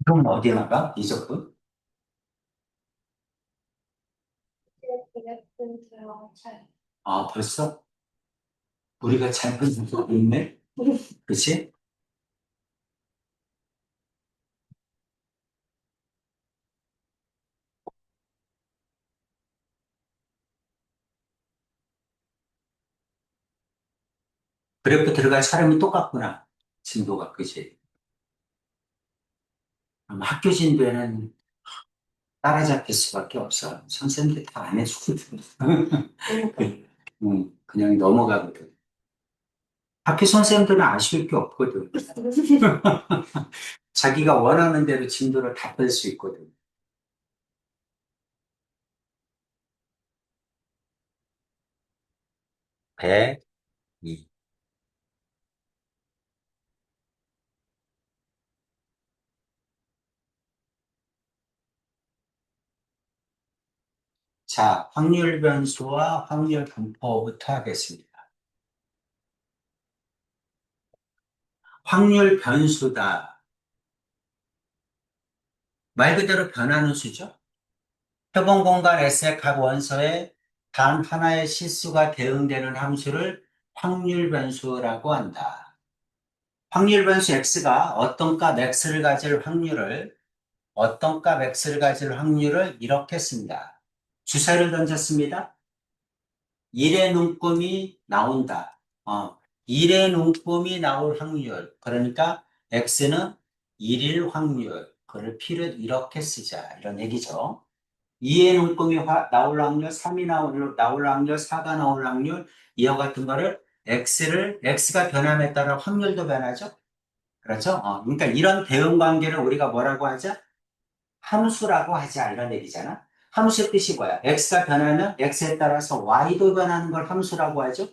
그럼 어디 나가? 이적분? 아, 벌써? 우리가 잘못 있네? 그치? 그래프 들어갈 사람이 똑같구나. 진도가, 그치? 그럼 학교 진도에는 따라잡힐 수밖에 없어. 선생님들 다 안 해주거든. 그냥 넘어가거든. 학교 선생님들은 아쉬울 게 없거든. 자기가 원하는 대로 진도를 다 뺄 수 있거든. 102. 자, 확률 변수와 확률 분포부터 하겠습니다. 확률 변수다. 말 그대로 변하는 수죠. 표본 공간 S의 각 원소에 단 하나의 실수가 대응되는 함수를 확률 변수라고 한다. 확률 변수 X가 어떤 값 X를 가질 확률을 이렇게 씁니다. 주사를 던졌습니다. 1의 눈금이 나온다. 1의 눈금이 나올 확률. 그러니까 X는 1일 확률. 그걸 P를 이렇게 쓰자. 이런 얘기죠. 2의 눈금이 나올 확률, 3이 나올 확률, 4가 나올 확률, 이와 같은 거를 X가 변함에 따라 확률도 변하죠. 그렇죠? 그러니까 이런 대응 관계를 우리가 뭐라고 하자? 함수라고 하자. 이런 얘기잖아. 함수의 뜻이 뭐야? X가 변하면 X에 따라서 Y도 변하는 걸 함수라고 하죠.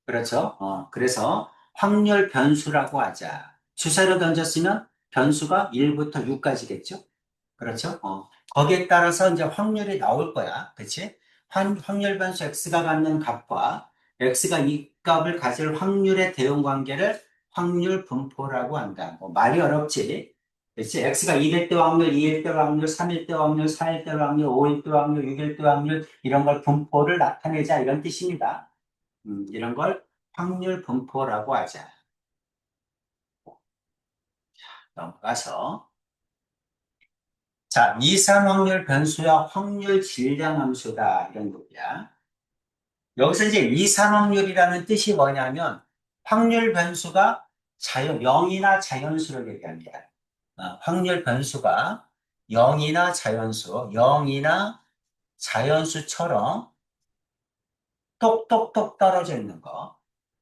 그렇죠? 그래서 확률 변수라고 하자. 주사를 던졌으면 변수가 1부터 6까지겠죠? 그렇죠? 거기에 따라서 이제 확률이 나올 거야. 그치? 확률 변수 X가 갖는 값과 X가 이 값을 가질 확률의 대응 관계를 확률 분포라고 한다. 뭐 말이 어렵지. 그치? X가 1일 때 확률, 2일 때 확률, 3일 때 확률, 4일 때 확률, 5일 때 확률, 6일 때 확률, 이런 걸 분포를 나타내자. 이런 뜻입니다. 이런 걸 확률 분포라고 하자. 넘어가서. 자, 이산 확률 변수야 확률 질량 함수다. 이런 거야. 여기서 이제 이산 확률이라는 뜻이 뭐냐면 확률 변수가 0이나 자연수를 얘기합니다. 확률 변수가 0이나 자연수, 0이나 자연수처럼 똑똑똑 떨어져 있는 거.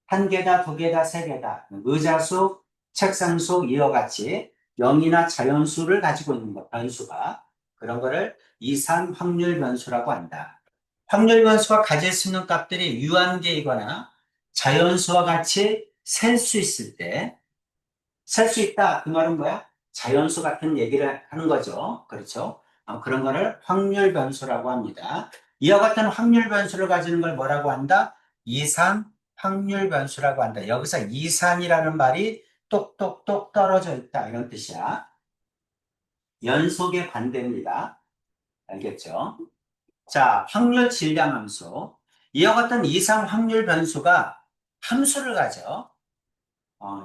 한 개다, 두 개다, 세 개다. 의자수, 책상수, 이와 같이 0이나 자연수를 가지고 있는 거, 변수가. 그런 거를 이산 확률 변수라고 한다. 확률 변수가 가질 수 있는 값들이 유한계이거나 자연수와 같이 셀 수 있을 때, 셀 수 있다. 그 말은 뭐야? 자연수 같은 얘기를 하는 거죠. 그렇죠? 그런 거를 확률 변수라고 합니다. 이와 같은 확률 변수를 가지는 걸 뭐라고 한다? 이산 확률 변수라고 한다. 여기서 이산이라는 말이 똑똑똑 떨어져 있다. 이런 뜻이야. 연속의 반대입니다. 알겠죠? 자, 확률 질량 함수. 이와 같은 이상 확률 변수가 함수를 가져.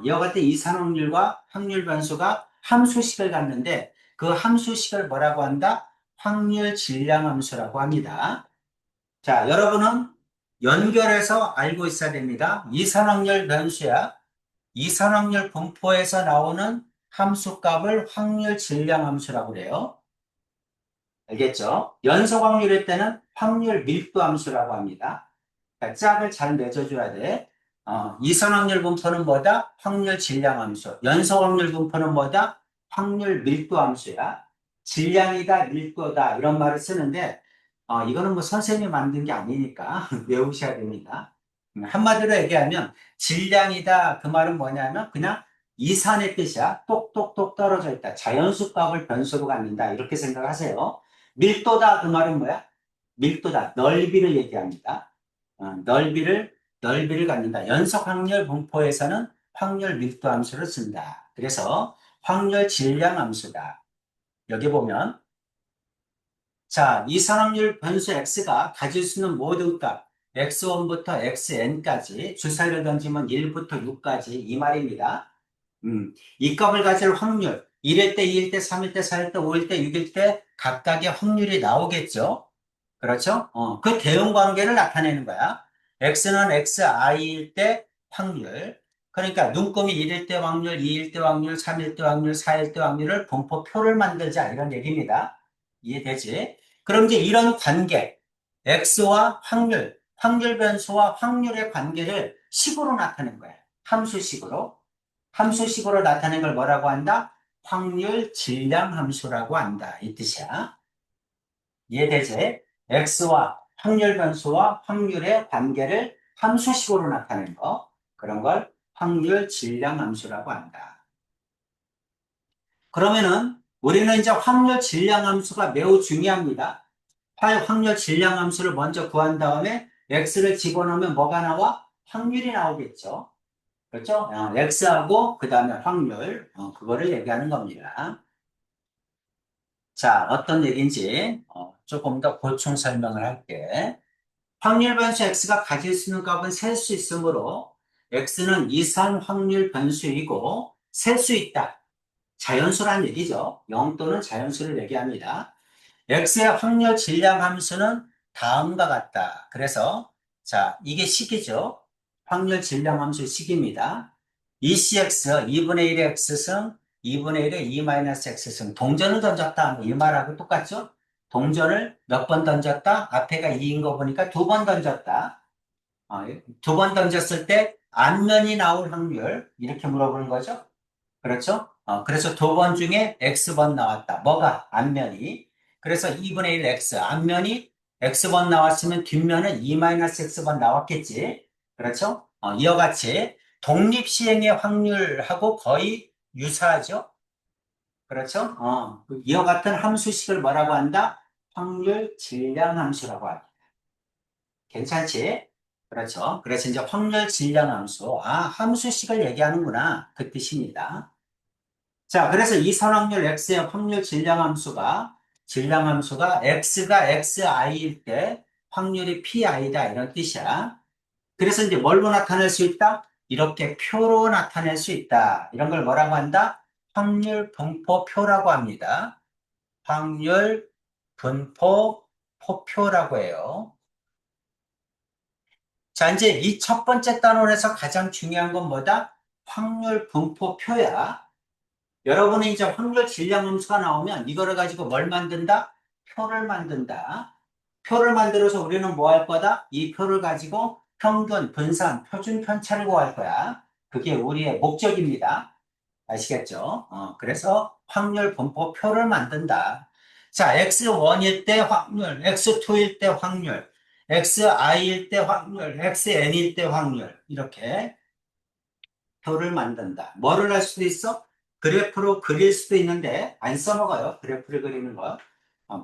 이와 같은 이산 확률과 확률 변수가 함수식을 갖는데 그 함수식을 뭐라고 한다? 확률 질량 함수라고 합니다. 자, 여러분은 연결해서 알고 있어야 됩니다. 이산 확률 변수야. 이산 확률 분포에서 나오는 함수값을 확률 질량 함수라고 그래요. 알겠죠? 연속 확률일 때는 확률 밀도 함수라고 합니다. 그러니까 짝을 잘 맺어줘야 돼. 이선 확률 분포는 뭐다? 확률 질량 함수. 연속 확률 분포는 뭐다? 확률 밀도 함수야. 질량이다, 밀도다 이런 말을 쓰는데 이거는 뭐 선생님이 만든 게 아니니까 외우셔야 됩니다. 한마디로 얘기하면 질량이다 그 말은 뭐냐면 그냥 이산의 뜻이야. 똑똑똑 떨어져 있다. 자연수 값을 변수로 갖는다. 이렇게 생각하세요. 밀도다 그 말은 뭐야? 밀도다. 넓이를 얘기합니다. 넓이를 갖는다. 연속 확률 분포에서는 확률 밀도 함수를 쓴다. 그래서 확률 질량 함수다. 여기 보면 자, 이산확률 변수 x가 가질 수 있는 모든 값 x1부터 xn까지 주사위를 던지면 1부터 6까지 이 말입니다. 이 값을 가질 확률 1일 때, 2일 때, 3일 때, 4일 때, 5일 때, 6일 때 각각의 확률이 나오겠죠. 그렇죠? 그 대응 관계를 나타내는 거야. x는 xi일 때 확률. 그러니까 눈금이 1일 때 확률, 2일 때 확률, 3일 때 확률, 4일 때 확률을 분포표를 만들자 이런 얘기입니다. 이해되지? 그럼 이제 이런 관계, x와 확률, 확률 변수와 확률의 관계를 식으로 나타낸 거야. 함수식으로. 함수식으로 나타낸 걸 뭐라고 한다? 확률 질량 함수라고 한다. 이 뜻이야. 이해되지? x와 확률 변수와 확률의 관계를 함수식으로 나타낸 거. 그런 걸 확률 질량 함수라고 한다. 그러면은 우리는 이제 확률 질량 함수가 매우 중요합니다. 확률 질량 함수를 먼저 구한 다음에 x를 집어넣으면 뭐가 나와? 확률이 나오겠죠. 그렇죠? x하고 그 다음에 확률, 그거를 얘기하는 겁니다. 자, 어떤 얘기인지 조금 더 보충 설명을 할게. 확률 변수 x가 가질 수 있는 값은 셀 수 있으므로 x는 이산 확률 변수이고 셀 수 있다. 자연수란 얘기죠. 영 또는 자연수를 얘기합니다. x의 확률 질량 함수는 다음과 같다. 그래서 자, 이게 식이죠. 확률 질량 함수 식입니다. ECX 2분의 1의 x승 2분의 1의 2-x승 동전을 던졌다. 이 말하고 똑같죠? 동전을 몇 번 던졌다? 앞에가 2인 거 보니까 두 번 던졌다. 두 번 던졌을 때 앞면이 나올 확률 이렇게 물어보는 거죠. 그렇죠? 그래서 두 번 중에 x번 나왔다. 뭐가? 앞면이. 그래서 2분의 1 x. 앞면이 x번 나왔으면 뒷면은 2-x번 나왔겠지. 그렇죠? 이와 같이 독립시행의 확률하고 거의 유사하죠? 그렇죠? 이와 같은 함수식을 뭐라고 한다? 확률 질량 함수라고 합니다. 괜찮지? 그렇죠? 그래서 이제 확률 질량 함수. 함수식을 얘기하는구나. 그 뜻입니다. 자, 그래서 이 선확률 x의 확률 질량함수가 x가 xi일 때 확률이 pi다 이런 뜻이야. 그래서 이제 뭘로 나타낼 수 있다? 이렇게 표로 나타낼 수 있다. 이런 걸 뭐라고 한다? 확률 분포표라고 합니다. 확률 분포표라고 해요. 자, 이제 이 첫 번째 단원에서 가장 중요한 건 뭐다? 확률 분포표야. 여러분이 이제 확률 질량 함수가 나오면 이거를 가지고 뭘 만든다? 표를 만든다. 표를 만들어서 우리는 뭐 할 거다? 이 표를 가지고 평균, 분산, 표준 편차를 구할 거야. 그게 우리의 목적입니다. 아시겠죠? 그래서 확률 분포표를 만든다. 자, x1일 때 확률, x2일 때 확률, xi일 때 확률, xn일 때 확률 이렇게 표를 만든다. 뭐를 할 수도 있어? 그래프로 그릴 수도 있는데 안 써먹어요. 그래프를 그리는 거.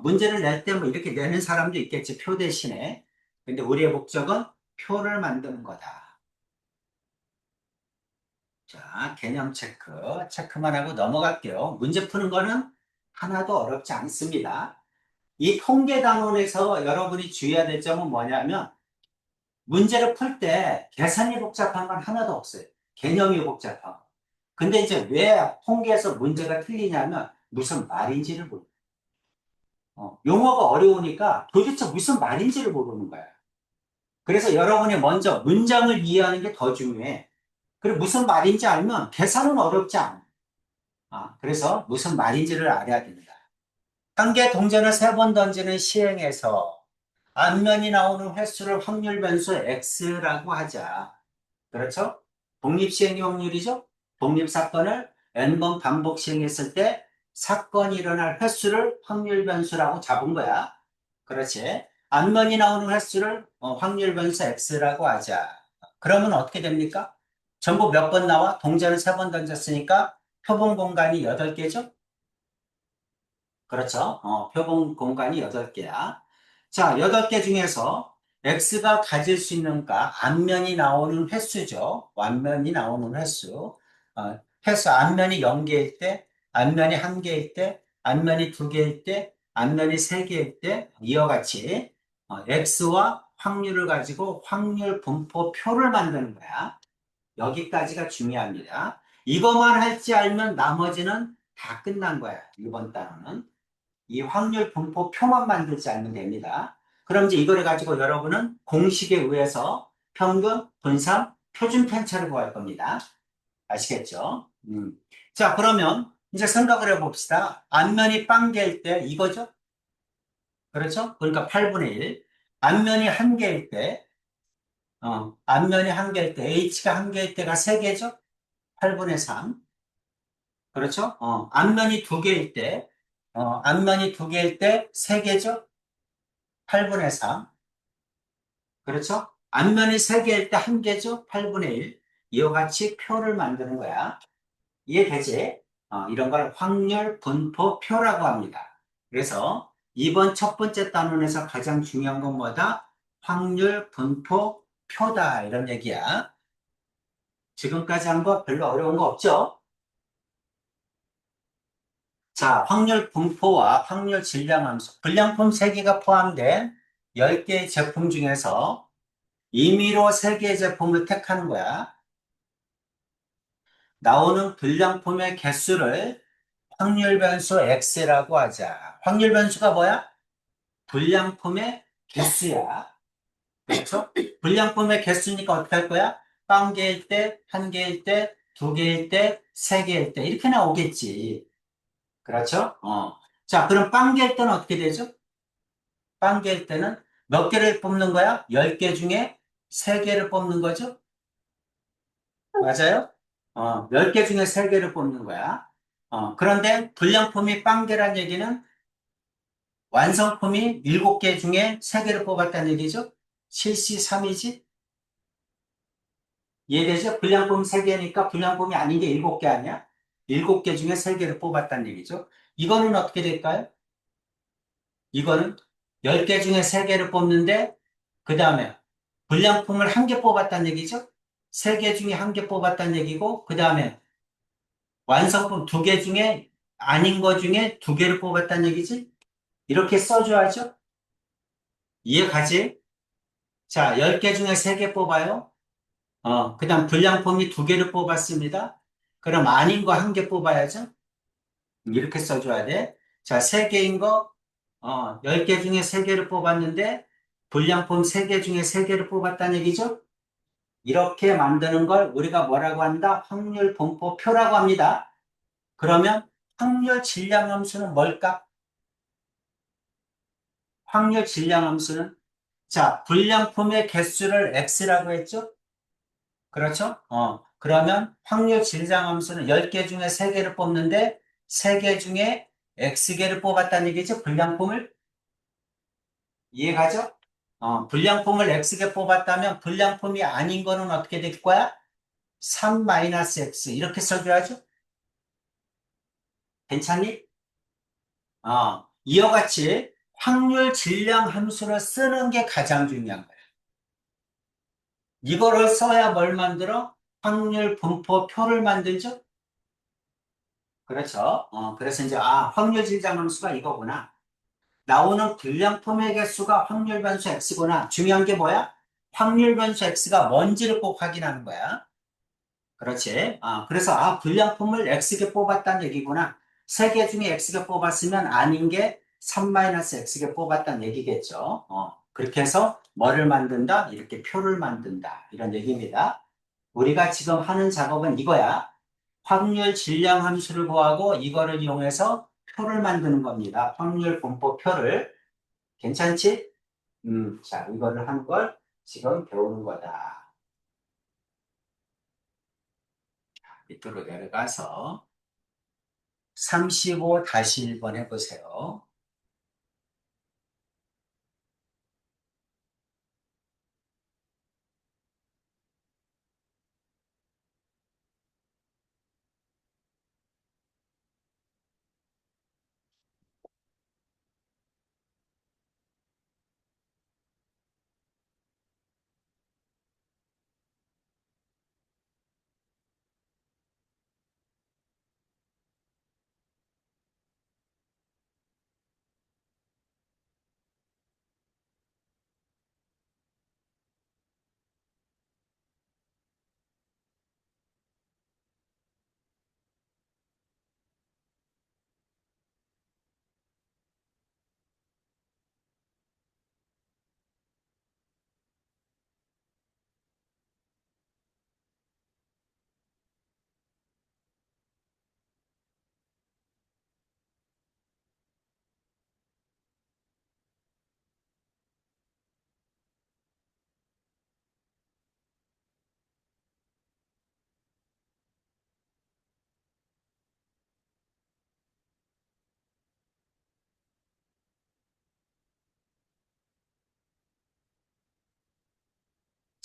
문제를 낼 때 뭐 이렇게 내는 사람도 있겠지. 표 대신에. 근데 우리의 목적은 표를 만드는 거다. 자, 개념 체크. 체크만 하고 넘어갈게요. 문제 푸는 거는 하나도 어렵지 않습니다. 이 통계 단원에서 여러분이 주의해야 될 점은 뭐냐면 문제를 풀 때 계산이 복잡한 건 하나도 없어요. 개념이 복잡하고. 근데 이제 왜 통계에서 문제가 틀리냐면 무슨 말인지를 모르 용어가 어려우니까 도대체 무슨 말인지를 모르는 거야. 그래서 여러분이 먼저 문장을 이해하는 게 더 중요해. 그리고 무슨 말인지 알면 계산은 어렵지 않아. 그래서 무슨 말인지를 알아야 됩니다. 한 개 동전을 세 번 던지는 시행에서 앞면이 나오는 횟수를 확률 변수 x라고 하자. 그렇죠? 독립시행의 확률이죠? 독립사건을 n번 반복 시행했을 때 사건이 일어날 횟수를 확률 변수라고 잡은 거야. 그렇지? 앞면이 나오는 횟수를 확률 변수 x라고 하자. 그러면 어떻게 됩니까? 전부 몇 번 나와? 동전을 세 번 던졌으니까 표본 공간이 8개죠? 그렇죠? 표본 공간이 8개야. 자, 8개 중에서 x가 가질 수 있는 값, 앞면이 나오는 횟수죠. 앞면이 나오는 횟수. 횟수, 앞면이 0개일 때, 앞면이 1개일 때, 앞면이 두 개일 때, 앞면이 세 개일 때, 이와 같이 x와 확률을 가지고 확률 분포표를 만드는 거야. 여기까지가 중요합니다. 이것만 할 줄 알면 나머지는 다 끝난 거야. 이번 단어는. 이 확률 분포표만 만들지 않으면 됩니다. 그럼 이제 이거를 가지고 여러분은 공식에 의해서 평균, 분산, 표준 편차를 구할 겁니다. 아시겠죠? 자, 그러면 이제 생각을 해봅시다. 앞면이 빵 개일 때 이거죠? 그렇죠? 그러니까 8분의 1. 앞면이 한 개일 때, 앞면이 한 개일 때, h가 한 개일 때가 세 개죠? 8분의 3. 그렇죠? 앞면이 두 개일 때, 앞면이 두 개일 때 세 개죠? 8분의 3. 그렇죠? 앞면이 세 개일 때 한 개죠? 8분의 1. 이와 같이 표를 만드는 거야. 이해되지? 이런 걸 확률 분포표라고 합니다. 그래서 이번 첫 번째 단원에서 가장 중요한 건 뭐다? 확률 분포표다. 이런 얘기야. 지금까지 한 거 별로 어려운 거 없죠? 자, 확률 분포와 확률 질량 함수. 불량품 3개가 포함된 10개의 제품 중에서 임의로 3개의 제품을 택하는 거야. 나오는 불량품의 개수를 확률 변수 X라고 하자. 확률 변수가 뭐야? 불량품의 개수야. 그렇죠? 불량품의 개수니까 어떻게 할 거야? 빵 개일 때, 한 개일 때, 두 개일 때, 세 개일 때 이렇게 나오겠지. 그렇죠? 자, 그럼 빵 개일 때는 어떻게 되죠? 빵 개일 때는 몇 개를 뽑는 거야? 10개 중에 3개를 뽑는 거죠? 맞아요? 10개 중에 3개를 뽑는 거야. 그런데 불량품이 빵 개란 얘기는 완성품이 7개 중에 3개를 뽑았다는 얘기죠? 7C3이지? 이해되죠? 불량품 3개니까 불량품이 아닌 게 7개 아니야? 7개 중에 3개를 뽑았다는 얘기죠? 이거는 어떻게 될까요? 이거는 10개 중에 3개를 뽑는데, 그 다음에 불량품을 1개 뽑았다는 얘기죠? 3개 중에 1개 뽑았다는 얘기고, 그 다음에 완성품 2개 중에 아닌 거 중에 2개를 뽑았다는 얘기지? 이렇게 써줘야죠? 이해가지? 자, 10개 중에 3개 뽑아요. 그 다음 불량품이 2개를 뽑았습니다. 그럼 아닌 거 1개 뽑아야죠? 이렇게 써줘야 돼. 자, 3개인 거, 10개 중에 3개를 뽑았는데, 불량품 3개 중에 3개를 뽑았다는 얘기죠? 이렇게 만드는 걸 우리가 뭐라고 한다? 확률 분포표라고 합니다. 그러면 확률 질량 함수는 뭘까? 확률 질량 함수는, 자, 불량품의 개수를 X라고 했죠? 그렇죠? 그러면 확률 질량 함수는 10개 중에 3개를 뽑는데 3개 중에 X개를 뽑았다는 얘기죠? 불량품을. 이해가죠? 불량품을 X개 뽑았다면 불량품이 아닌 거는 어떻게 될 거야? 3-X 이렇게 써줘야죠? 괜찮니? 이와 같이 확률 질량 함수를 쓰는 게 가장 중요한 거야. 이거를 써야 뭘 만들어? 확률 분포표를 만들죠? 그렇죠. 그래서 이제, 확률 질량 함수가 이거구나. 나오는 불량품의 개수가 확률 변수 X구나. 중요한 게 뭐야? 확률 변수 X가 뭔지를 꼭 확인하는 거야. 그렇지. 그래서, 불량품을 X개 뽑았다는 얘기구나. 3개 중에 X개 뽑았으면 아닌 게 3-X개 뽑았다는 얘기겠죠. 그렇게 해서 뭐를 만든다? 이렇게 표를 만든다. 이런 얘기입니다. 우리가 지금 하는 작업은 이거야. 확률 질량 함수를 구하고 이거를 이용해서 표를 만드는 겁니다. 확률 분포표를. 괜찮지? 자, 이거를 한 걸 지금 배우는 거다. 밑으로 내려가서 35-1번 해보세요.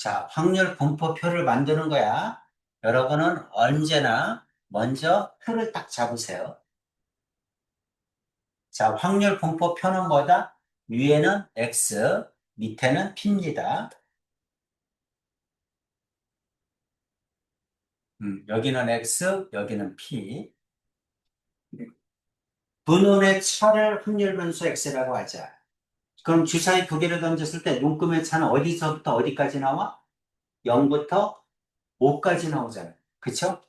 자, 확률 분포표를 만드는 거야. 여러분은 언제나 먼저 표를 딱 잡으세요. 자, 확률 분포표는 뭐다? 위에는 X, 밑에는 P입니다. 여기는 X, 여기는 P. 분원의 차를 확률 변수 X라고 하자. 그럼 주사위 두 개를 던졌을 때 눈금의 차는 어디서부터 어디까지 나와? 0부터 5까지 나오잖아요. 그쵸?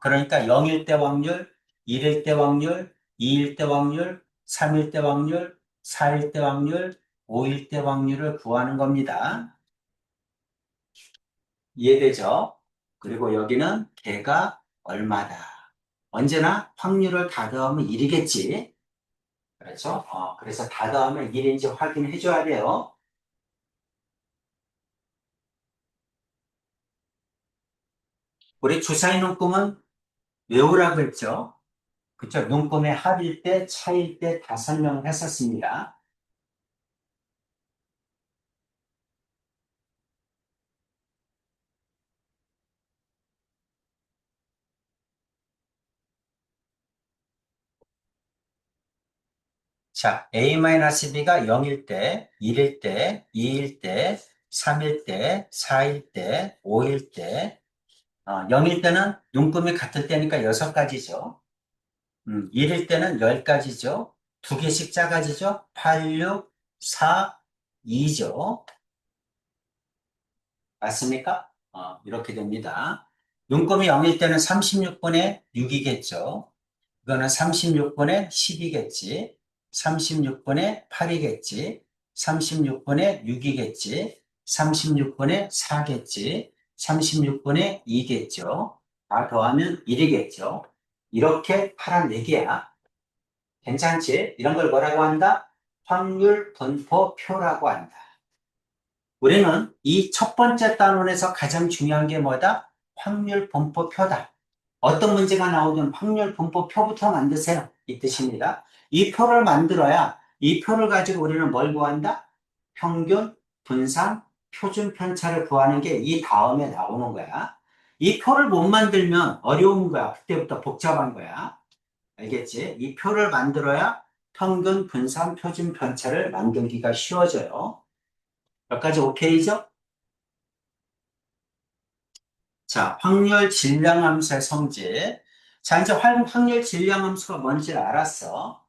그러니까 0일 때 확률, 1일 때 확률, 2일 때 확률, 3일 때 확률, 4일 때 확률, 5일 때 확률을 구하는 겁니다. 이해되죠? 그리고 여기는 개가 얼마다. 언제나 확률을 다 더하면 1이겠지. 그렇죠? 그래서 다 더하면 1인지 확인해 줘야 돼요. 우리 주사위 눈금은 외우라고 했죠? 그쵸? 눈금의 합일 때, 차일 때 다 설명을 했었습니다. 자, a-b가 0일 때, 1일 때, 2일 때, 3일 때, 4일 때, 5일 때, 0일 때는 눈금이 같을 때니까 6가지죠. 1일 때는 10가지죠. 두 개씩 작아지죠. 8, 6, 4, 2죠. 맞습니까? 이렇게 됩니다. 눈금이 0일 때는 36분의 6이겠죠. 이거는 36분의 10이겠지. 36분의 8이겠지. 36분의 6이겠지. 36분의 4겠지. 36분의 2겠죠. 다 더하면 1이겠죠. 이렇게 파란 4개야. 괜찮지? 이런 걸 뭐라고 한다? 확률 분포표라고 한다. 우리는 이 첫 번째 단원에서 가장 중요한 게 뭐다? 확률 분포표다. 어떤 문제가 나오든 확률 분포표부터 만드세요. 이 뜻입니다. 이 표를 만들어야 이 표를 가지고 우리는 뭘 구한다? 평균, 분산, 표준 편차를 구하는 게 이 다음에 나오는 거야. 이 표를 못 만들면 어려운 거야. 그때부터 복잡한 거야. 알겠지? 이 표를 만들어야 평균, 분산, 표준 편차를 만들기가 쉬워져요. 몇 가지 오케이죠? 자, 확률 질량 함수의 성질. 자, 이제 확률 질량 함수가 뭔지 알았어.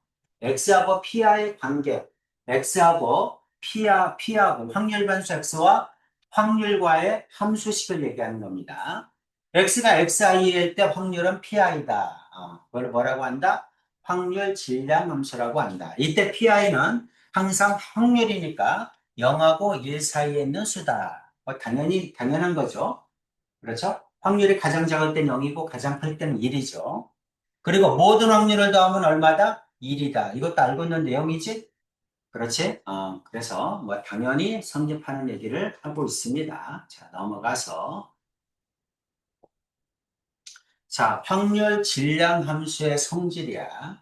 x하고 p와의 관계. x하고 p하고 확률 변수 x와 확률과의 함수식을 얘기하는 겁니다. x가 xi일 때 확률은 pi다. 그걸 뭐라고 한다? 확률 질량 함수라고 한다. 이때 pi는 항상 확률이니까 0하고 1 사이에 있는 수다. 당연히 당연한 거죠. 그렇죠? 확률이 가장 작을 땐 0이고 가장 클 때는 1이죠. 그리고 모든 확률을 더하면 얼마다? 1이다. 이것도 알고 있는 내용이지? 그렇지? 그래서 뭐 당연히 성립하는 얘기를 하고 있습니다. 자, 넘어가서. 자, 확률 질량 함수의 성질이야.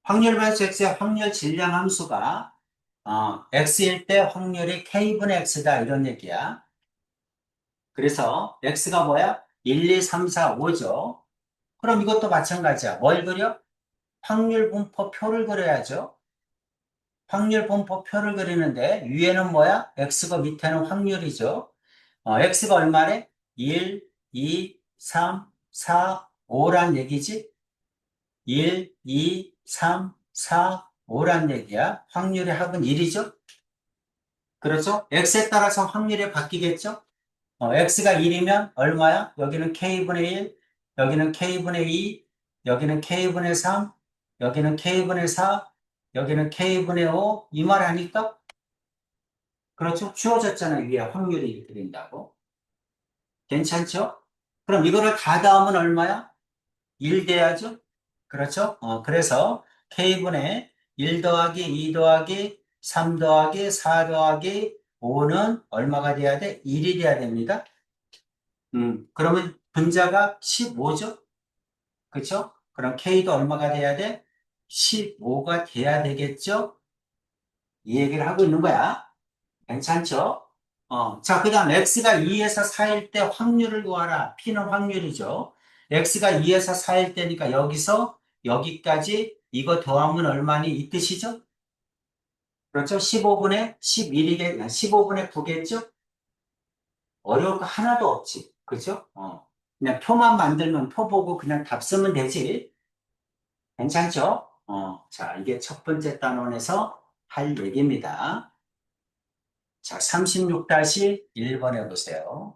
확률 변수 x의 확률 질량 함수가 x일 때 확률이 k분의 x다 이런 얘기야. 그래서 x가 뭐야? 1, 2, 3, 4, 5죠. 그럼 이것도 마찬가지야. 뭘 그려? 확률 분포표를 그려야죠. 확률 분포표를 그리는데 위에는 뭐야? x가 밑에는 확률이죠. x가 얼마래? 1, 2, 3, 4, 5란 얘기지? 1, 2, 3, 4, 5란 얘기야. 확률의 합은 1이죠? 그렇죠? x에 따라서 확률이 바뀌겠죠? x가 1이면 얼마야? 여기는 k분의 1, 여기는 k분의 2, 여기는 k분의 3, 여기는 k분의 4, 여기는 k분의 5, 이 말 아닐까? 그렇죠? 주어졌잖아요. 위에 확률이 이렇게 된다고. 괜찮죠? 그럼 이거를 다 더하면 얼마야? 1 돼야죠? 그렇죠? 그래서 k분의 1 더하기 2 더하기 3 더하기 4 더하기 5는 얼마가 돼야 돼? 1이 돼야 됩니다. 그러면 분자가 15죠? 그쵸? 그럼 K도 얼마가 돼야 돼? 15가 돼야 되겠죠? 이 얘기를 하고 있는 거야. 괜찮죠? 자, 그 다음 x가 2에서 4일 때 확률을 구하라. p는 확률이죠. x가 2에서 4일 때니까 여기서 여기까지 이거 더하면 얼마니 이 뜻이죠? 그렇죠? 15분의 11이겠, 15분의 9겠죠? 어려울 거 하나도 없지. 그죠? 그냥 표만 만들면 표 보고 그냥 답 쓰면 되지. 괜찮죠? 자, 이게 첫 번째 단원에서 할 얘기입니다. 자, 36-1번 해보세요.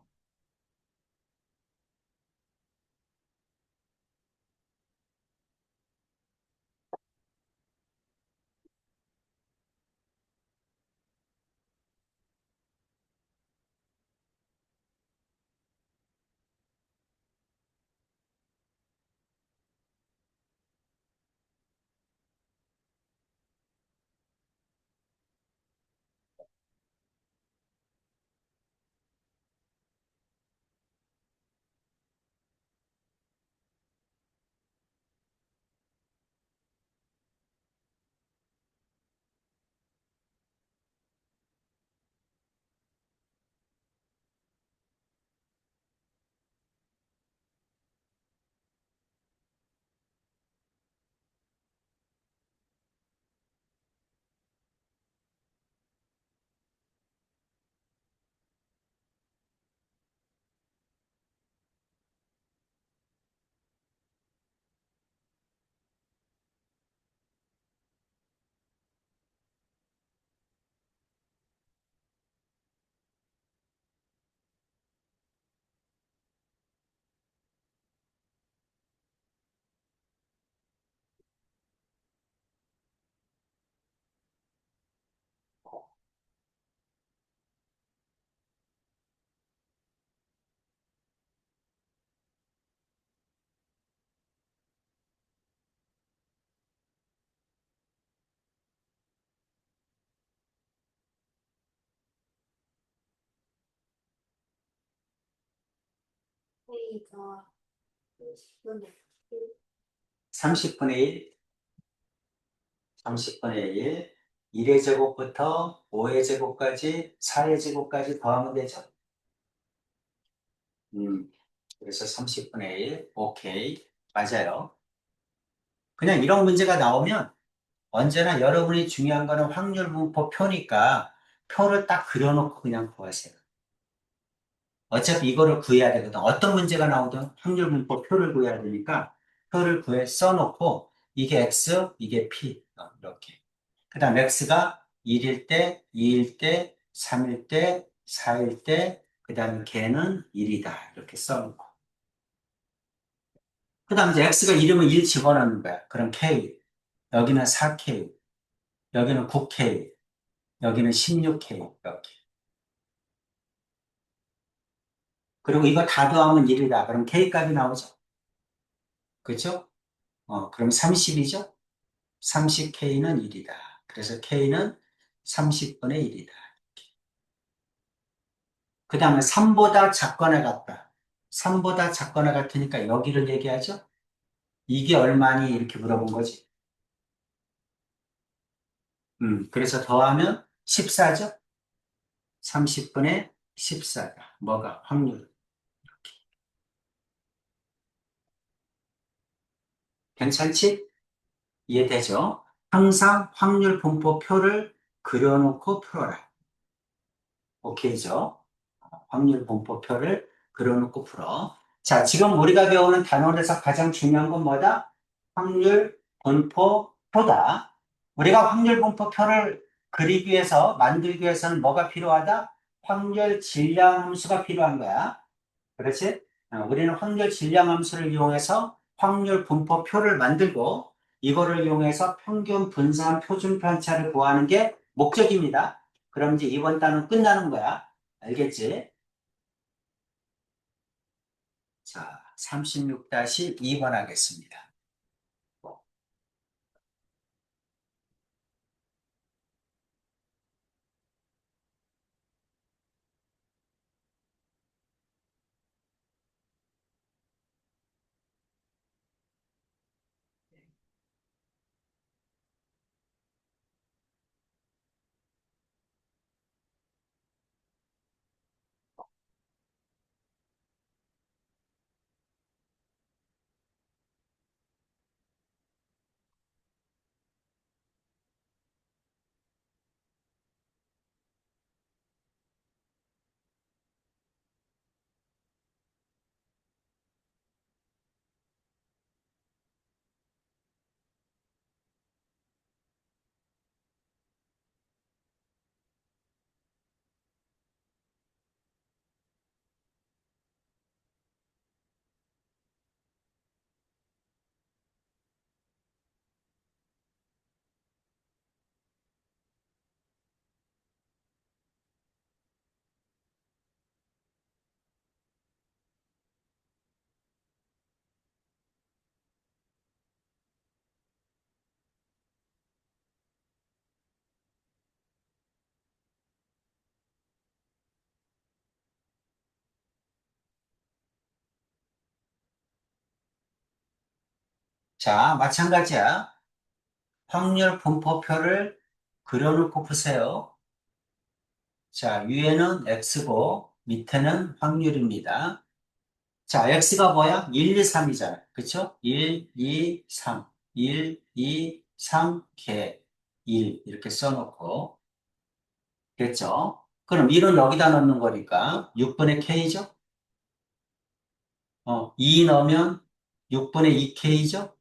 회의 더 10분에 30분의 1, 30분의 1, 1의 제곱부터 5의 제곱까지, 4의 제곱까지 더하면 되죠. 그래서 30분의 1, 오케이. 맞아요. 그냥 이런 문제가 나오면 언제나 여러분이 중요한 거는 확률 분포 표니까 표를 딱 그려놓고 그냥 구하세요. 어차피 이거를 구해야 되거든. 어떤 문제가 나오든 확률 분포 표를 구해야 되니까 표를 구해 써놓고 이게 x, 이게 p 이렇게. 그 다음 x가 1일 때, 2일 때, 3일 때, 4일 때, 그 다음에 걔는 1이다. 이렇게 써놓고. 그 다음 이제 x가 1이면 1 집어넣는 거야. 그럼 k. 여기는 4k, 여기는 9k, 여기는 16k. 이렇게. 그리고 이거 다 더하면 1이다. 그럼 k값이 나오죠. 그렇죠? 그럼 30이죠? 30k는 1이다. 그래서 k는 30분의 1이다. 그 다음에 3보다 작거나 같다. 3보다 작거나 같으니까 여기를 얘기하죠? 이게 얼마니? 이렇게 물어본 거지. 그래서 더하면 14죠? 30분의 14다. 뭐가? 확률. 괜찮지? 이해되죠? 항상 확률 분포표를 그려놓고 풀어라. 오케이죠? 확률 분포표를 그려놓고 풀어. 자, 지금 우리가 배우는 단원에서 가장 중요한 건 뭐다? 확률 분포표다. 우리가 확률 분포표를 그리기 위해서, 만들기 위해서는 뭐가 필요하다? 확률 질량 함수가 필요한 거야. 그렇지? 우리는 확률 질량 함수를 이용해서 확률 분포표를 만들고 이거를 이용해서 평균 분산 표준 편차를 구하는 게 목적입니다. 그럼 이제 이번 단은 끝나는 거야. 알겠지? 자, 36-2번 하겠습니다. 자, 마찬가지야. 확률 분포표를 그려놓고 푸세요. 자, 위에는 x고 밑에는 확률입니다. 자, x가 뭐야? 1, 2, 3이잖아. 그쵸? 1, 2, 3. 1, 2, 3, 개. 1 이렇게 써놓고 됐죠? 그럼 1은 여기다 넣는 거니까 6분의 k죠? 2 넣으면 6분의 2k죠?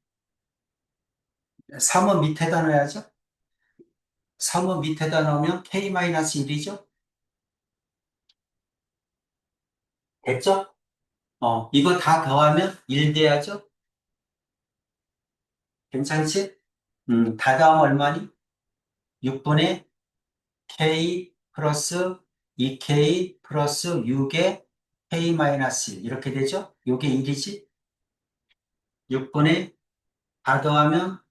3은 밑에다 넣어야죠? 3은 밑에다 넣으면 k-1이죠? 됐죠? 이거 다 더하면 1 돼야죠? 괜찮지? 다 더하면 얼마니? 6분의 k 플러스 2k 플러스 6의 k-1 이렇게 되죠? 요게 1이지? 6분의 다 더하면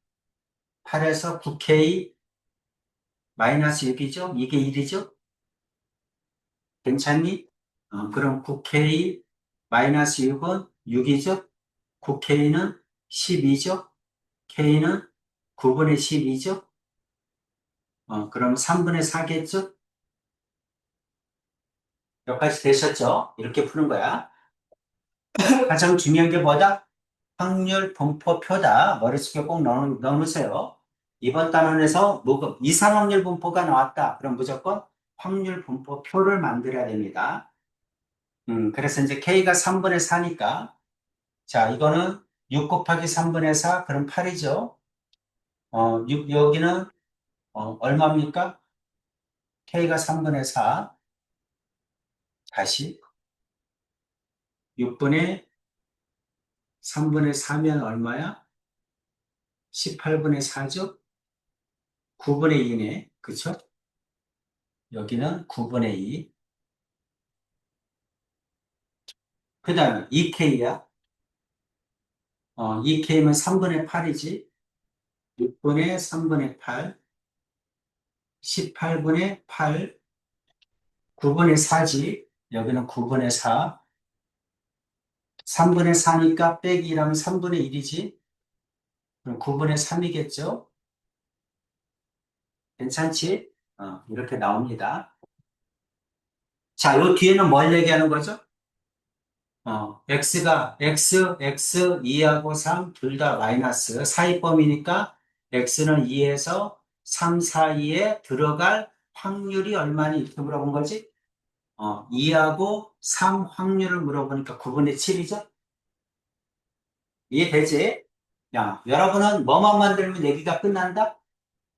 8에서 9k 마이너스 6이죠? 이게 1이죠? 괜찮니? 그럼 9k 마이너스 6은 6이죠? 9k는 12죠? k는 9분의 12죠? 그럼 3분의 4겠죠? 여기까지 되셨죠? 이렇게 푸는 거야. 가장 중요한 게 뭐다? 확률 분포표다. 머릿속에 꼭 넣으세요. 이번 단원에서 이상 확률 분포가 나왔다. 그럼 무조건 확률 분포표를 만들어야 됩니다. 그래서 이제 K가 3분의 4니까, 자, 이거는 6 곱하기 3분의 4, 그럼 8이죠. 여기는, 얼마입니까? K가 3분의 4, 다시 6분의 3분의 4면 얼마야? 18분의 4죠? 9분의 2네. 그쵸? 여기는 9분의 2. 그 다음에 2K야. 2K면 3분의 8이지. 6분의 3분의 8, 18분의 8, 9분의 4지. 여기는 9분의 4. 3분의 4니까 빼기 1하면 3분의 1이지. 그럼 9분의 3이겠죠? 괜찮지? 이렇게 나옵니다. 자, 요 뒤에는 뭘 얘기하는 거죠? x가 x, 2하고 3 둘 다 마이너스 사이범위니까 x는 2에서 3 사이에 들어갈 확률이 얼마니? 이렇게 물어본 거지? 2하고 3 확률을 물어보니까 9분의 7이죠? 이해되지? 야, 여러분은 뭐만 만들면 얘기가 끝난다?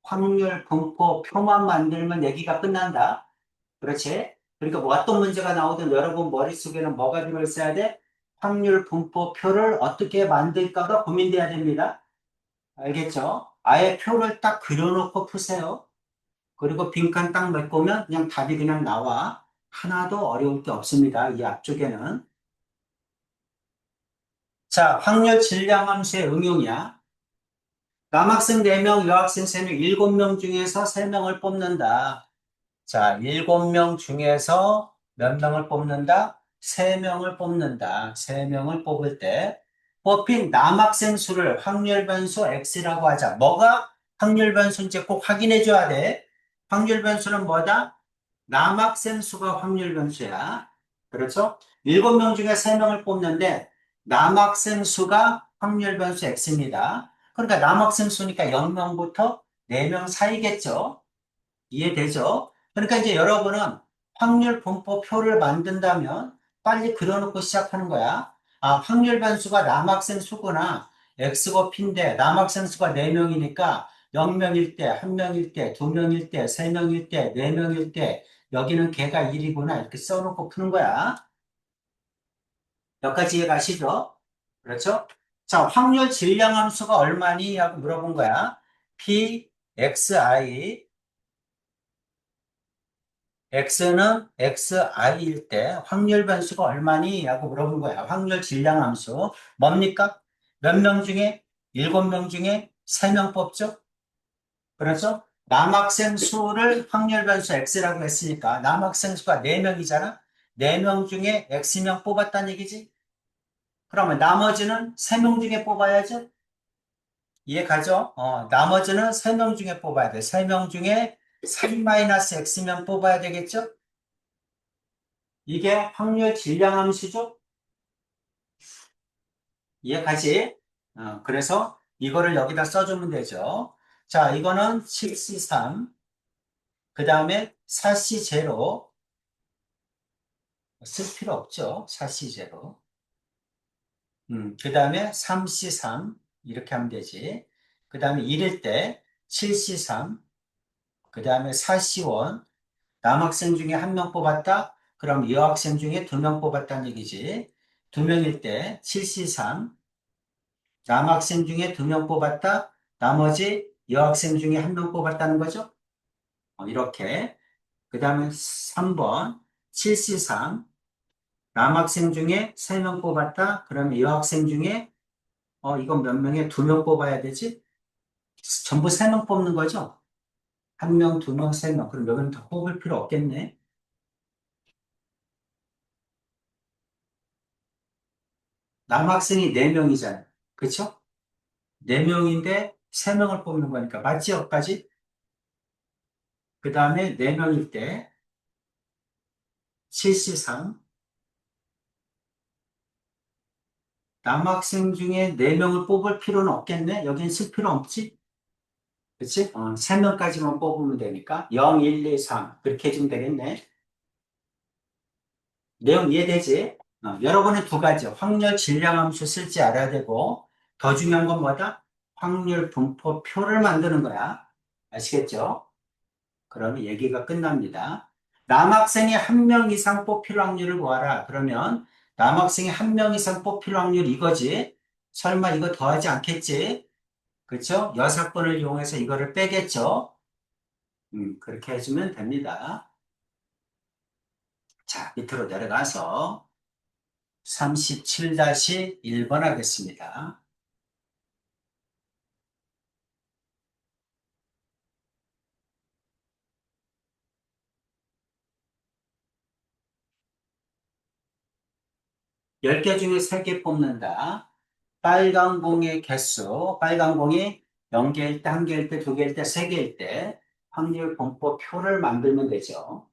확률 분포 표만 만들면 얘기가 끝난다. 그렇지? 그러니까 뭐 어떤 문제가 나오든 여러분 머릿속에는 뭐가 들어있어야 돼? 확률 분포표를 어떻게 만들까가 고민돼야 됩니다. 알겠죠? 아예 표를 딱 그려놓고 푸세요. 그리고 빈칸 딱 메꾸면 그냥 답이 그냥 나와. 하나도 어려울 게 없습니다. 이 앞쪽에는. 자, 확률 질량 함수의 응용이야. 남학생 4명, 여학생 3명, 7명 중에서 3명을 뽑는다. 자, 7명 중에서 몇 명을 뽑는다? 3명을 뽑는다. 3명을 뽑을 때 뽑힌 남학생 수를 확률 변수 x라고 하자. 뭐가 확률 변수인지 꼭 확인해 줘야 돼. 확률 변수는 뭐다? 남학생 수가 확률 변수야. 그렇죠? 7명 중에 3명을 뽑는데 남학생 수가 확률 변수 x입니다. 그러니까 남학생 수니까 0명부터 4명 사이겠죠? 이해되죠? 그러니까 이제 여러분은 확률 분포표를 만든다면 빨리 그려놓고 시작하는 거야. 확률 변수가 남학생 수구나. X고 P인데 남학생 수가 4명이니까 0명일 때, 1명일 때, 2명일 때, 3명일 때, 4명일 때 여기는 걔가 1이구나 이렇게 써놓고 푸는 거야. 여기까지 이해가시죠? 그렇죠? 자, 확률 질량 함수가 얼마니? 하고 물어본 거야. P, XI x는 xi일 때 확률 변수가 얼마니? 라고 물어본 거야. 확률 질량 함수. 뭡니까? 몇 명 중에? 7명 중에 3명 뽑죠? 그렇죠? 남학생 수를 확률 변수 x라고 했으니까 남학생 수가 4명이잖아? 4명 중에 x명 뽑았다는 얘기지? 그러면 나머지는 3명 중에 뽑아야죠? 이해 가죠? 나머지는 3명 중에 뽑아야 돼. 3명 중에 3-x면 뽑아야 되겠죠? 이게 확률 질량함수죠? 이해 가지? 그래서 이거를 여기다 써주면 되죠. 자, 이거는 7C3, 그 다음에 4C0, 쓸 필요 없죠. 4C0. 그 다음에 3C3, 이렇게 하면 되지. 그 다음에 1일 때 7C3, 그 다음에 4C1, 남학생 중에 1명 뽑았다? 그럼 여학생 중에 2명 뽑았다는 얘기지. 2명일 때 7C3, 남학생 중에 2명 뽑았다? 나머지 여학생 중에 1명 뽑았다는 거죠. 이렇게. 그 다음에 3번 7C3, 남학생 중에 3명 뽑았다? 그러면 여학생 중에 이건 몇 명에 2명 뽑아야 되지? 전부 3명 뽑는 거죠? 1명, 2명, 3명. 그럼 여기는 더 뽑을 필요 없겠네. 남학생이 4명이잖아. 그쵸? 4명인데 3명을 뽑는 거니까. 맞지? 여기까지? 그 다음에 4명일 때 7C3. 남학생 중에 4명을 뽑을 필요는 없겠네? 여긴 쓸 필요 없지? 그치? 3명까지만 뽑으면 되니까. 0, 1, 2, 3. 그렇게 해주면 되겠네. 내용 이해되지? 여러분은 두 가지. 확률 질량함수 쓸지 알아야 되고, 더 중요한 건 뭐다? 확률 분포표를 만드는 거야. 아시겠죠? 그러면 얘기가 끝납니다. 남학생이 1명 이상 뽑힐 확률을 구하라. 그러면 남학생이 1명 이상 뽑힐 확률 이거지? 설마 이거 더하지 않겠지? 그렇죠? 여사건을 이용해서 이거를 빼겠죠? 그렇게 해주면 됩니다. 자, 밑으로 내려가서 37-1번 하겠습니다. 10개 중에 3개 뽑는다. 빨간 공의 개수, 빨간 공이 0개일 때, 1개일 때, 2개일 때, 3개일 때 확률 분포표를 만들면 되죠.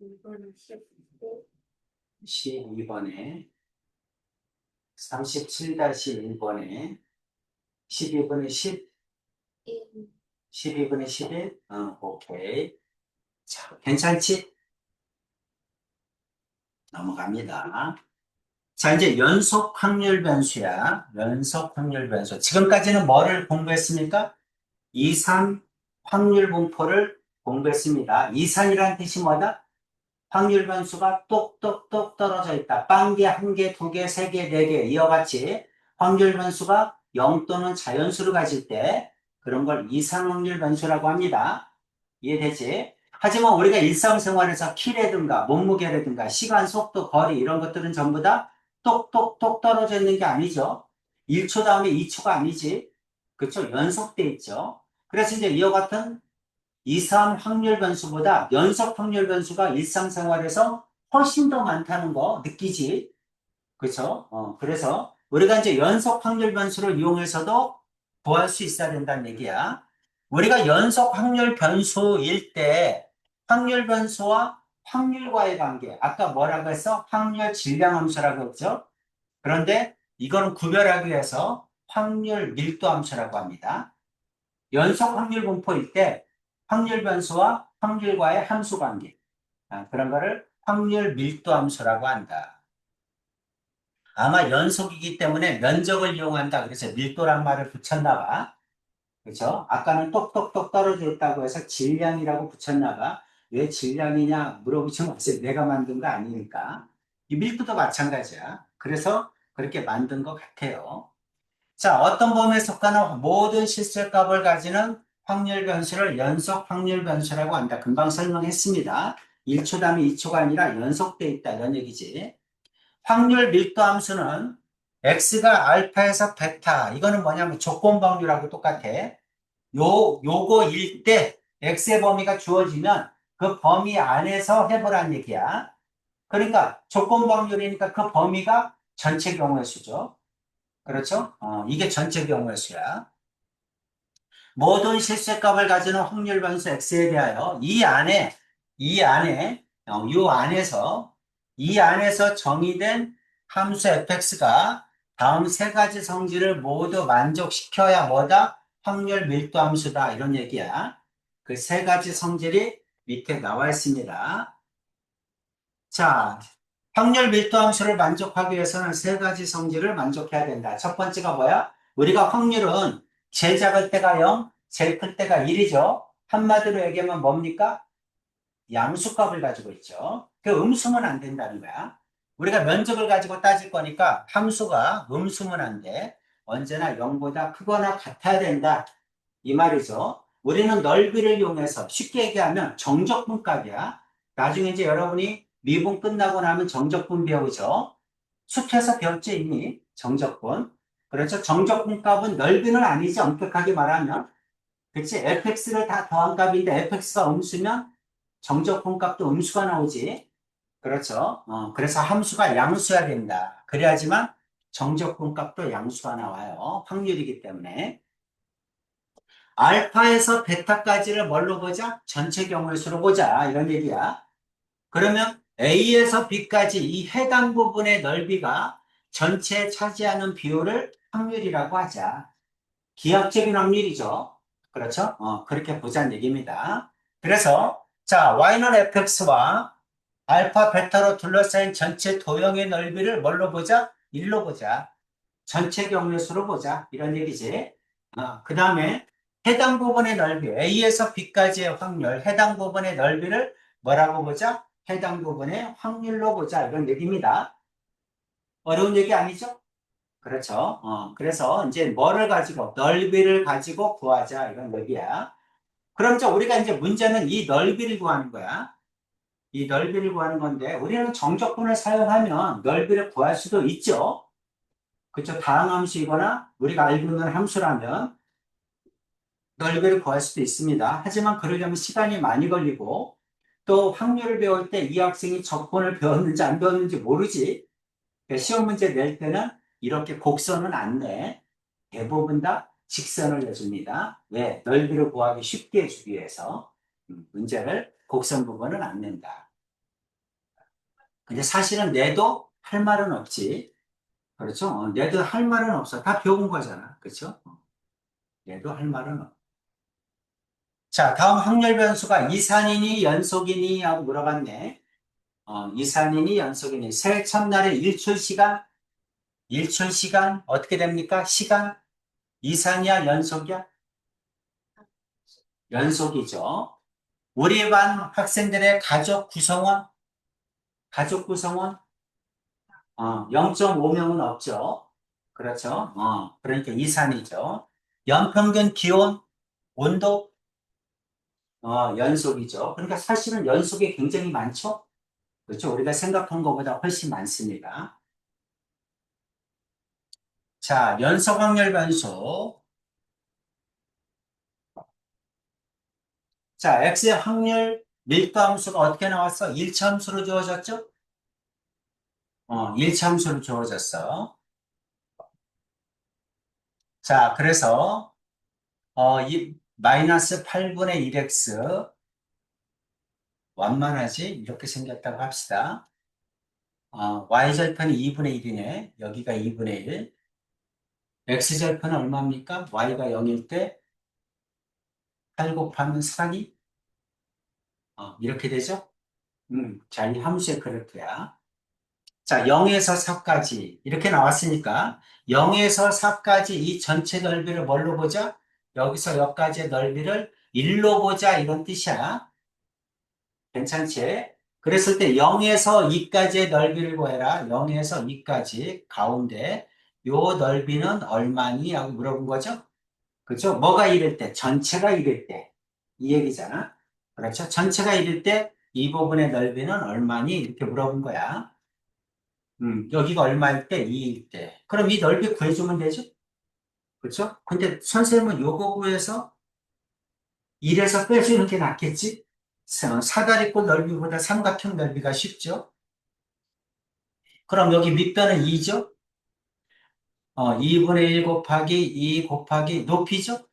이거는 10, 12번에 37-1번에 12번에 10, 1, 12번에 11, 오케이. 자, 괜찮지? 넘어갑니다. 자, 이제 연속 확률 변수야. 연속 확률 변수. 지금까지는 뭐를 공부했습니까? 이산 확률 분포를 공부했습니다. 이산이란 뜻이 뭐다? 확률 변수가 똑똑똑 떨어져 있다. 빵개, 한 개, 두 개, 세 개, 네 개, 이와 같이 확률 변수가 0 또는 자연수를 가질 때 그런 걸 이산 확률 변수라고 합니다. 이해되지? 하지만 우리가 일상생활에서 키라든가 몸무게라든가 시간, 속도, 거리 이런 것들은 전부 다 똑똑똑 떨어져 있는 게 아니죠. 1초 다음에 2초가 아니지. 그렇죠? 연속돼 있죠. 그래서 이제 이와 같은 이상 확률 변수보다 연속 확률 변수가 일상생활에서 훨씬 더 많다는 거 느끼지? 그렇죠? 그래서 우리가 이제 연속 확률 변수를 이용해서도 구할 수 있어야 된다는 얘기야. 우리가 연속 확률 변수일 때 확률 변수와 확률과의 관계, 아까 뭐라고 했어? 확률 질량 함수라고 했죠? 그런데 이거는 구별하기 위해서 확률 밀도 함수라고 합니다. 연속 확률 분포일 때 확률 변수와 확률과의 함수 관계, 그런 거를 확률 밀도 함수라고 한다. 아마 연속이기 때문에 면적을 이용한다. 그래서 밀도란 말을 붙였나 봐. 그렇죠? 아까는 똑똑똑 떨어져 있다고 해서 질량이라고 붙였나 봐. 왜 질량이냐 물어보지 마세요. 내가 만든 거 아니니까. 이 밀도도 마찬가지야. 그래서 그렇게 만든 것 같아요. 자, 어떤 범위에 속하는 모든 실수값을 가지는 확률 변수를 연속 확률 변수라고 한다. 금방 설명했습니다. 1초 다음에 2초가 아니라 연속돼 있다. 이런 얘기지. 확률 밀도 함수는 x가 알파에서 베타. 이거는 뭐냐면 조건 범위라고 똑같아. 요거일 때 x의 범위가 주어지면 그 범위 안에서 해보란 얘기야. 그러니까 조건 범위이니까 그 범위가 전체 경우의 수죠. 그렇죠? 이게 전체 경우의 수야. 모든 실수값을 가지는 확률 변수 x에 대하여 이 안에서 정의된 함수 fx가 다음 세 가지 성질을 모두 만족시켜야 뭐다? 확률 밀도 함수다. 이런 얘기야. 그 세 가지 성질이 밑에 나와 있습니다. 자, 확률 밀도 함수를 만족하기 위해서는 세 가지 성질을 만족해야 된다. 첫 번째가 뭐야? 우리가 확률은 제일 작을 때가 0, 제일 클 때가 1이죠. 한마디로 얘기하면 뭡니까? 양수값을 가지고 있죠. 그 음수면 안 된다는 거야. 우리가 면적을 가지고 따질 거니까 함수가 음수면 안 돼. 언제나 0보다 크거나 같아야 된다. 이 말이죠. 우리는 넓이를 이용해서 쉽게 얘기하면 정적분값이야. 나중에 이제 여러분이 미분 끝나고 나면 정적분 배우죠. 수트에서 배웠지 이미 정적분. 그렇죠. 정적분값은 넓이는 아니지 엄격하게 말하면. 그렇지. fx를 다 더한 값인데 fx가 음수면 정적분값도 음수가 나오지. 그렇죠. 그래서 함수가 양수여야 된다. 그래야지만 정적분값도 양수가 나와요. 확률이기 때문에. 알파에서 베타까지를 뭘로 보자? 전체 경우의 수로 보자. 이런 얘기야. 그러면 A에서 B까지 이 해당 부분의 넓이가 전체에 차지하는 비율을 확률이라고 하자. 기하학적인 확률이죠. 그렇죠? 그렇게 보자는 얘기입니다. 그래서 자, Y는 fx와 알파, 베타로 둘러싸인 전체 도형의 넓이를 뭘로 보자? 1로 보자. 전체 경우의 수로 보자. 이런 얘기지. 그 다음에 해당 부분의 넓이, A에서 B까지의 확률, 해당 부분의 넓이를 뭐라고 보자? 해당 부분의 확률로 보자. 이런 얘기입니다. 어려운 얘기 아니죠? 그렇죠. 그래서 이제 뭐를 가지고, 넓이를 가지고 구하자. 이런 얘기야. 그럼 우리가 이제 문제는 이 넓이를 구하는 거야. 이 넓이를 구하는 건데, 우리는 정적분을 사용하면 넓이를 구할 수도 있죠. 그렇죠. 다항함수이거나 우리가 알고 있는 함수라면 넓이를 구할 수도 있습니다. 하지만 그러려면 시간이 많이 걸리고 또 확률을 배울 때 이 학생이 적분을 배웠는지 안 배웠는지 모르지. 그러니까 시험 문제 낼 때는 이렇게 곡선은 안 내. 대부분 다 직선을 내줍니다. 왜? 넓이를 구하기 쉽게 해주기 위해서 문제를 곡선 부분은 안 낸다. 근데 사실은 내도 할 말은 없지. 그렇죠? 내도 할 말은 없어. 다 배운 거잖아. 그렇죠? 내도 할 말은 없어. 자, 다음 확률 변수가 이산이니 연속이니 하고 물어봤네. 이산이니 연속이니. 새해 첫날에 일출 시간 어떻게 됩니까? 시간 이산이야 연속이야? 연속이죠. 우리 반 학생들의 가족 구성원 0.5명은 없죠. 그렇죠. 그러니까 이산이죠. 연평균 기온, 온도 연속이죠. 그러니까 사실은 연속이 굉장히 많죠. 그렇죠. 우리가 생각한 것보다 훨씬 많습니다. 자, 연속 확률 변수. 자, X의 확률 밀도 함수가 어떻게 나왔어? 일차함수로 주어졌죠? 일차함수로 주어졌어. 자, 그래서, 이 마이너스 8분의 1x 완만하지? 이렇게 생겼다고 합시다. y절편이 2분의 1이네. 여기가 2분의 1. x절편은 얼마입니까? y가 0일 때 8 곱하면 4니? 이렇게 되죠? 자, 이 함수의 그래프야. 자, 0에서 4까지 이렇게 나왔으니까 0에서 4까지 이 전체 넓이를 뭘로 보자? 여기서 여기까지의 넓이를 1로 보자 이런 뜻이야. 괜찮지? 그랬을 때 0에서 2까지의 넓이를 구해라. 0에서 2까지 가운데 요 넓이는 얼마니? 하고 물어본 거죠. 그죠? 뭐가 이럴 때? 전체가 이럴 때. 이 얘기잖아. 그렇죠? 전체가 이럴 때 이 부분의 넓이는 얼마니? 이렇게 물어본 거야. 여기가 얼마일 때? 2일 때. 그럼 이 넓이 구해주면 되죠? 그렇죠? 근데 선생님은 요거 구해서 1에서 빼주는 게 낫겠지? 사다리꼴 넓이보다 삼각형 넓이가 쉽죠? 그럼 여기 밑변은 2죠? 2분의 1 곱하기 2 곱하기 높이죠?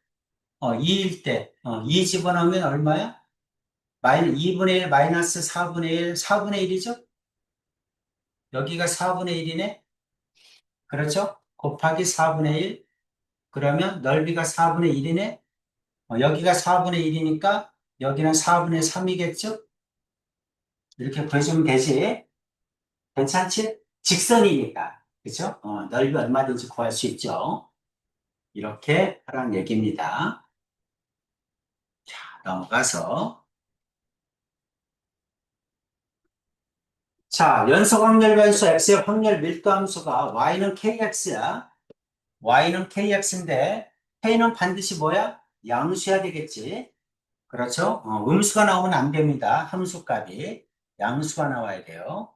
2일 때, 2 집어넣으면 얼마야? 2분의 1 마이너스 4분의 1, 4분의 1이죠? 여기가 4분의 1이네? 그렇죠? 곱하기 4분의 1. 그러면 넓이가 4분의 1이네? 여기가 4분의 1이니까 여기는 4분의 3이겠죠? 이렇게 구해주면 되지. 괜찮지? 직선이니까. 그죠? 넓이 얼마든지 구할 수 있죠. 이렇게 하라는 얘기입니다. 넘어가서. 자, 연속 확률 변수 x의 확률 밀도 함수가 y는 kx야. y는 kx인데 k는 반드시 뭐야? 양수해야 되겠지. 그렇죠? 음수가 나오면 안 됩니다. 함수값이. 양수가 나와야 돼요.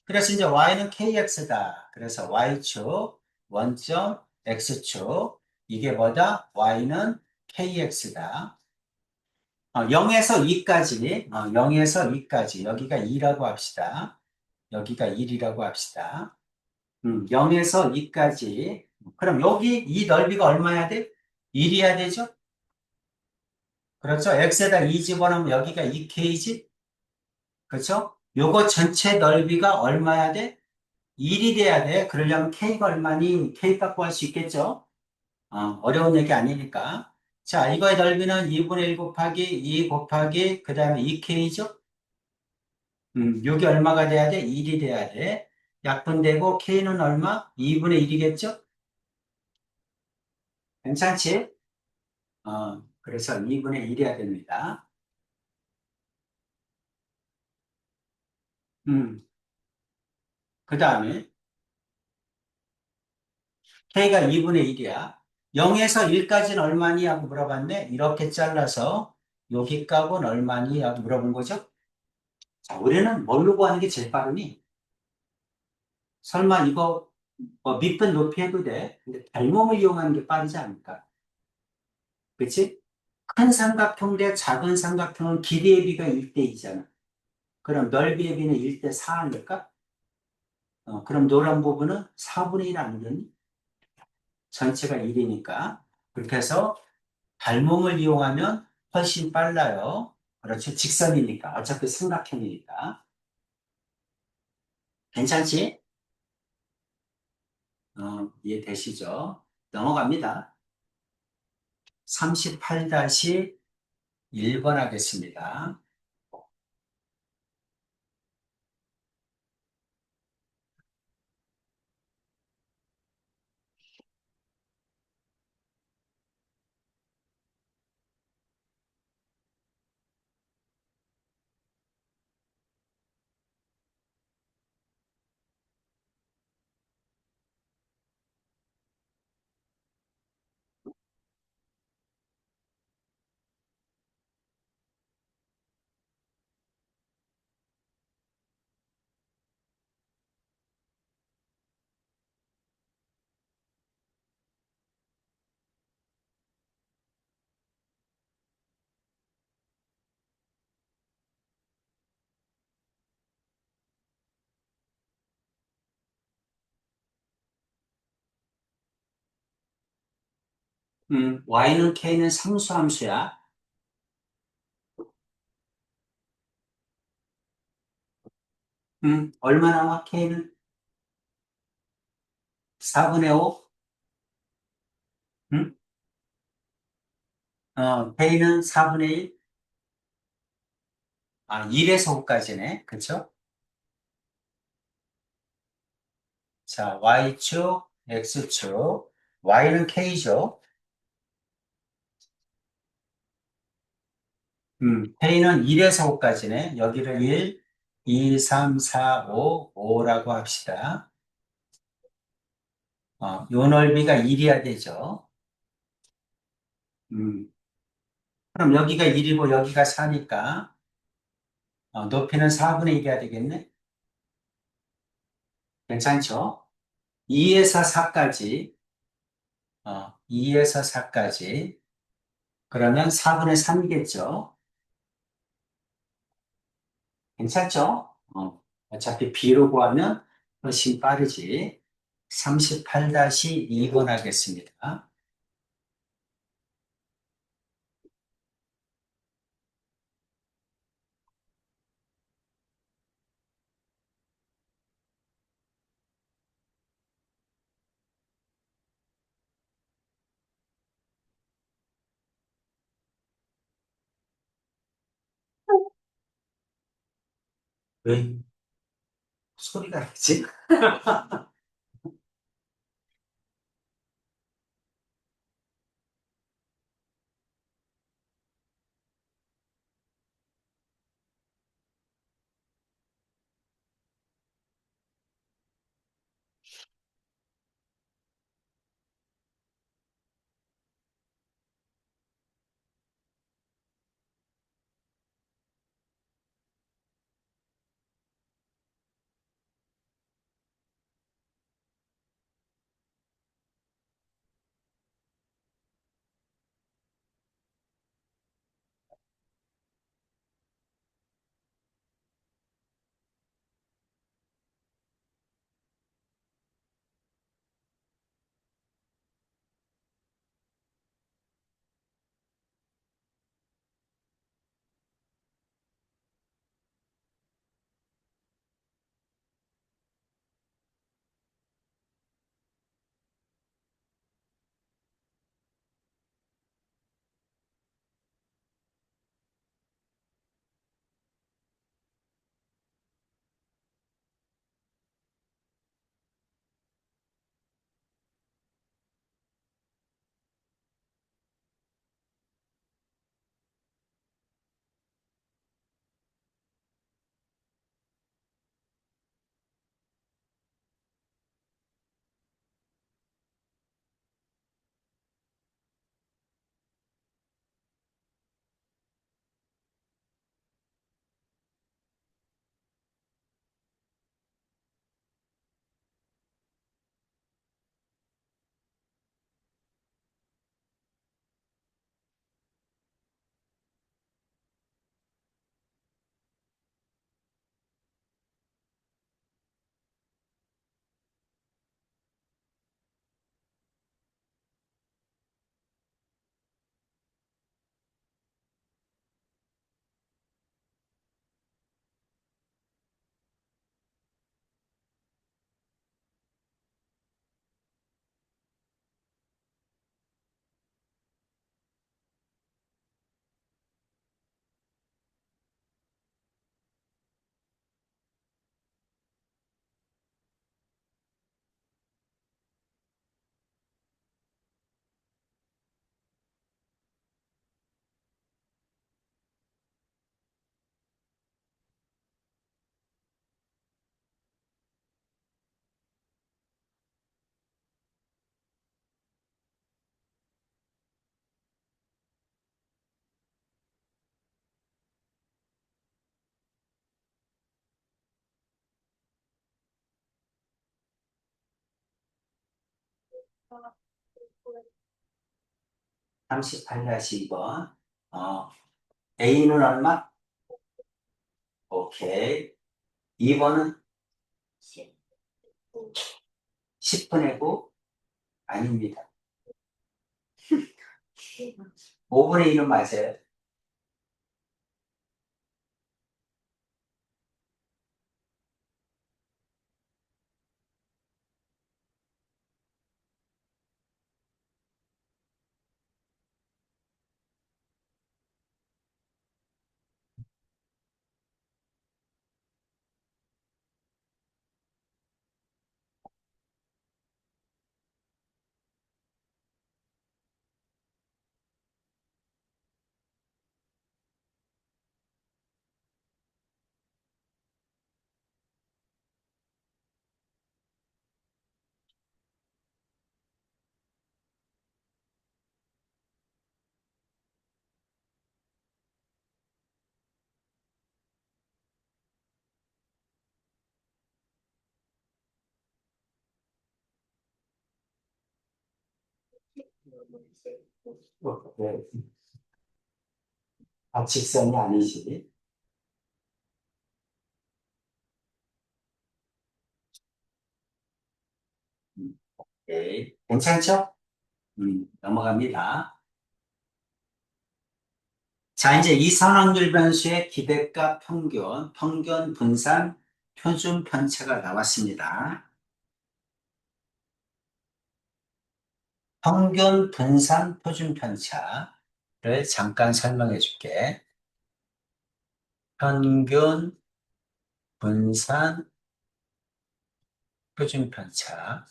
그래서 이제 y는 kx다. 그래서 y축, 원점, x축. 이게 뭐다? y는 kx다. 0에서 2까지, 0에서 2까지. 여기가 2라고 합시다. 여기가 1이라고 합시다. 0에서 2까지. 그럼 여기 이 넓이가 얼마야 돼? 1이어야 되죠? 그렇죠? x에다 2 집어넣으면 여기가 2k지? 그렇죠? 요거 전체 넓이가 얼마야 돼? 1이 돼야 돼. 그러려면 K가 얼마니? K 갖고 할 수 있겠죠? 어려운 얘기 아니니까. 자, 이거의 넓이는 2분의 1 곱하기 2 곱하기 그 다음에 2K죠? 요게 얼마가 돼야 돼? 1이 돼야 돼. 약분되고 K는 얼마? 2분의 1이겠죠? 괜찮지? 그래서 2분의 1이어야 됩니다. 그 다음에 K가 2분의 1이야. 0에서 1까지는 얼마니? 하고 물어봤네. 이렇게 잘라서 여기 값은 얼마니? 하고 물어본 거죠. 자, 우리는 뭘로 구하는 게 제일 빠르니? 설마 이거 밑변 높이 해도 돼? 근데 닮음을 이용하는 게 빠르지 않을까? 그치? 큰 삼각형 대 작은 삼각형은 길이의 비가 1대2잖아. 그럼 넓이의 비는 1대4 아닐까? 그럼 노란 부분은 4분의 1 아니겠니? 전체가 1이니까. 그렇게 해서 닮음을 이용하면 훨씬 빨라요. 그렇죠? 직선이니까. 어차피 삼각형이니까. 괜찮지? 이해되시죠? 넘어갑니다. 38-4 1번 하겠습니다. y는 k는 상수함수야. 얼마 나와, k는? 4분의 5? k는 4분의 1? 1에서 5까지네. 그쵸? 자, y축, x축, y는 k죠. k는 1에서 5까지네. 여기를 1, 2, 3, 4, 5, 5라고 합시다. 요 넓이가 1이어야 되죠. 음, 그럼 여기가 1이고 여기가 4니까 높이는 4분의 1이어야 되겠네. 괜찮죠? 2에서 4까지, 2에서 4까지. 그러면 4분의 3이겠죠. 괜찮죠? 어차피 B로 구하면 훨씬 빠르지. 38-2번 하겠습니다. 왜 소리가 나지? 38-2번. A는 얼마? 오케이. 2번은 10분의 9? 아닙니다. 5분의 1은 맞아요. 네. 직선이 아니지. 오케이. 괜찮죠? 넘어갑니다. 자, 이제 이산확률 변수의 기대값 평균, 평균 분산, 표준 편차가 나왔습니다. 평균 분산 표준 편차를 잠깐 설명해 줄게. 평균 분산 표준 편차.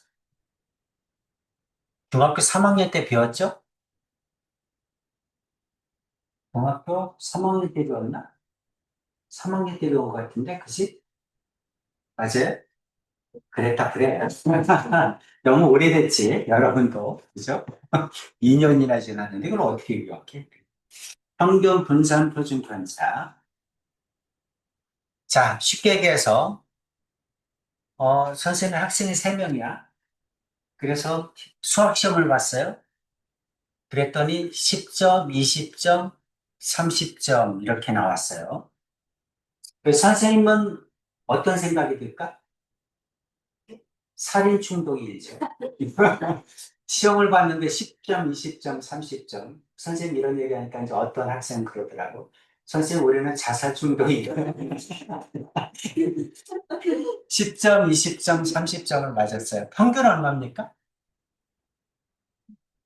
중학교 3학년 때 배웠죠? 중학교 3학년 때 배웠나? 3학년 때 배운 것 같은데, 그지? 맞아요? 그랬다, 그래. 너무 오래됐지, 여러분도. 그죠? 2년이나 지났는데, 이걸 어떻게 기억해? 평균 분산 표준 편차. 자, 쉽게 얘기해서, 선생님 학생이 3명이야. 그래서 수학 시험을 봤어요. 그랬더니 10점, 20점, 30점 이렇게 나왔어요. 그래서 선생님은 어떤 생각이 들까? 살인 충동이죠. 시험을 봤는데 10점, 20점, 30점. 선생님 이런 얘기하니까 이제 어떤 학생 그러더라고. 선생님, 우리는 자살 충동이에요. 10점, 20점, 30점을 맞았어요. 평균 얼마입니까?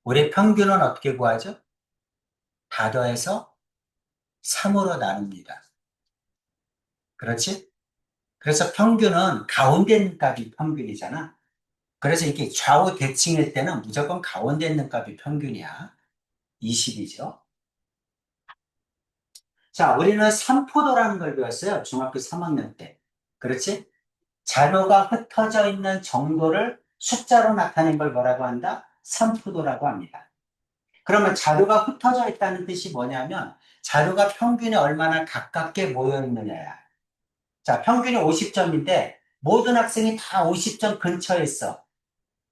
우리 평균은 어떻게 구하죠? 다 더해서 3으로 나눕니다. 그렇지? 그래서 평균은 가운데 있는 값이 평균이잖아. 그래서 이렇게 좌우 대칭일 때는 무조건 가운데 있는 값이 평균이야. 20이죠. 자, 우리는 삼포도라는 걸 배웠어요. 중학교 3학년 때. 그렇지? 자료가 흩어져 있는 정도를 숫자로 나타낸 걸 뭐라고 한다? 삼포도라고 합니다. 그러면 자료가 흩어져 있다는 뜻이 뭐냐면 자료가 평균에 얼마나 가깝게 모여 있느냐야. 자, 평균이 50점인데 모든 학생이 다 50점 근처에 있어.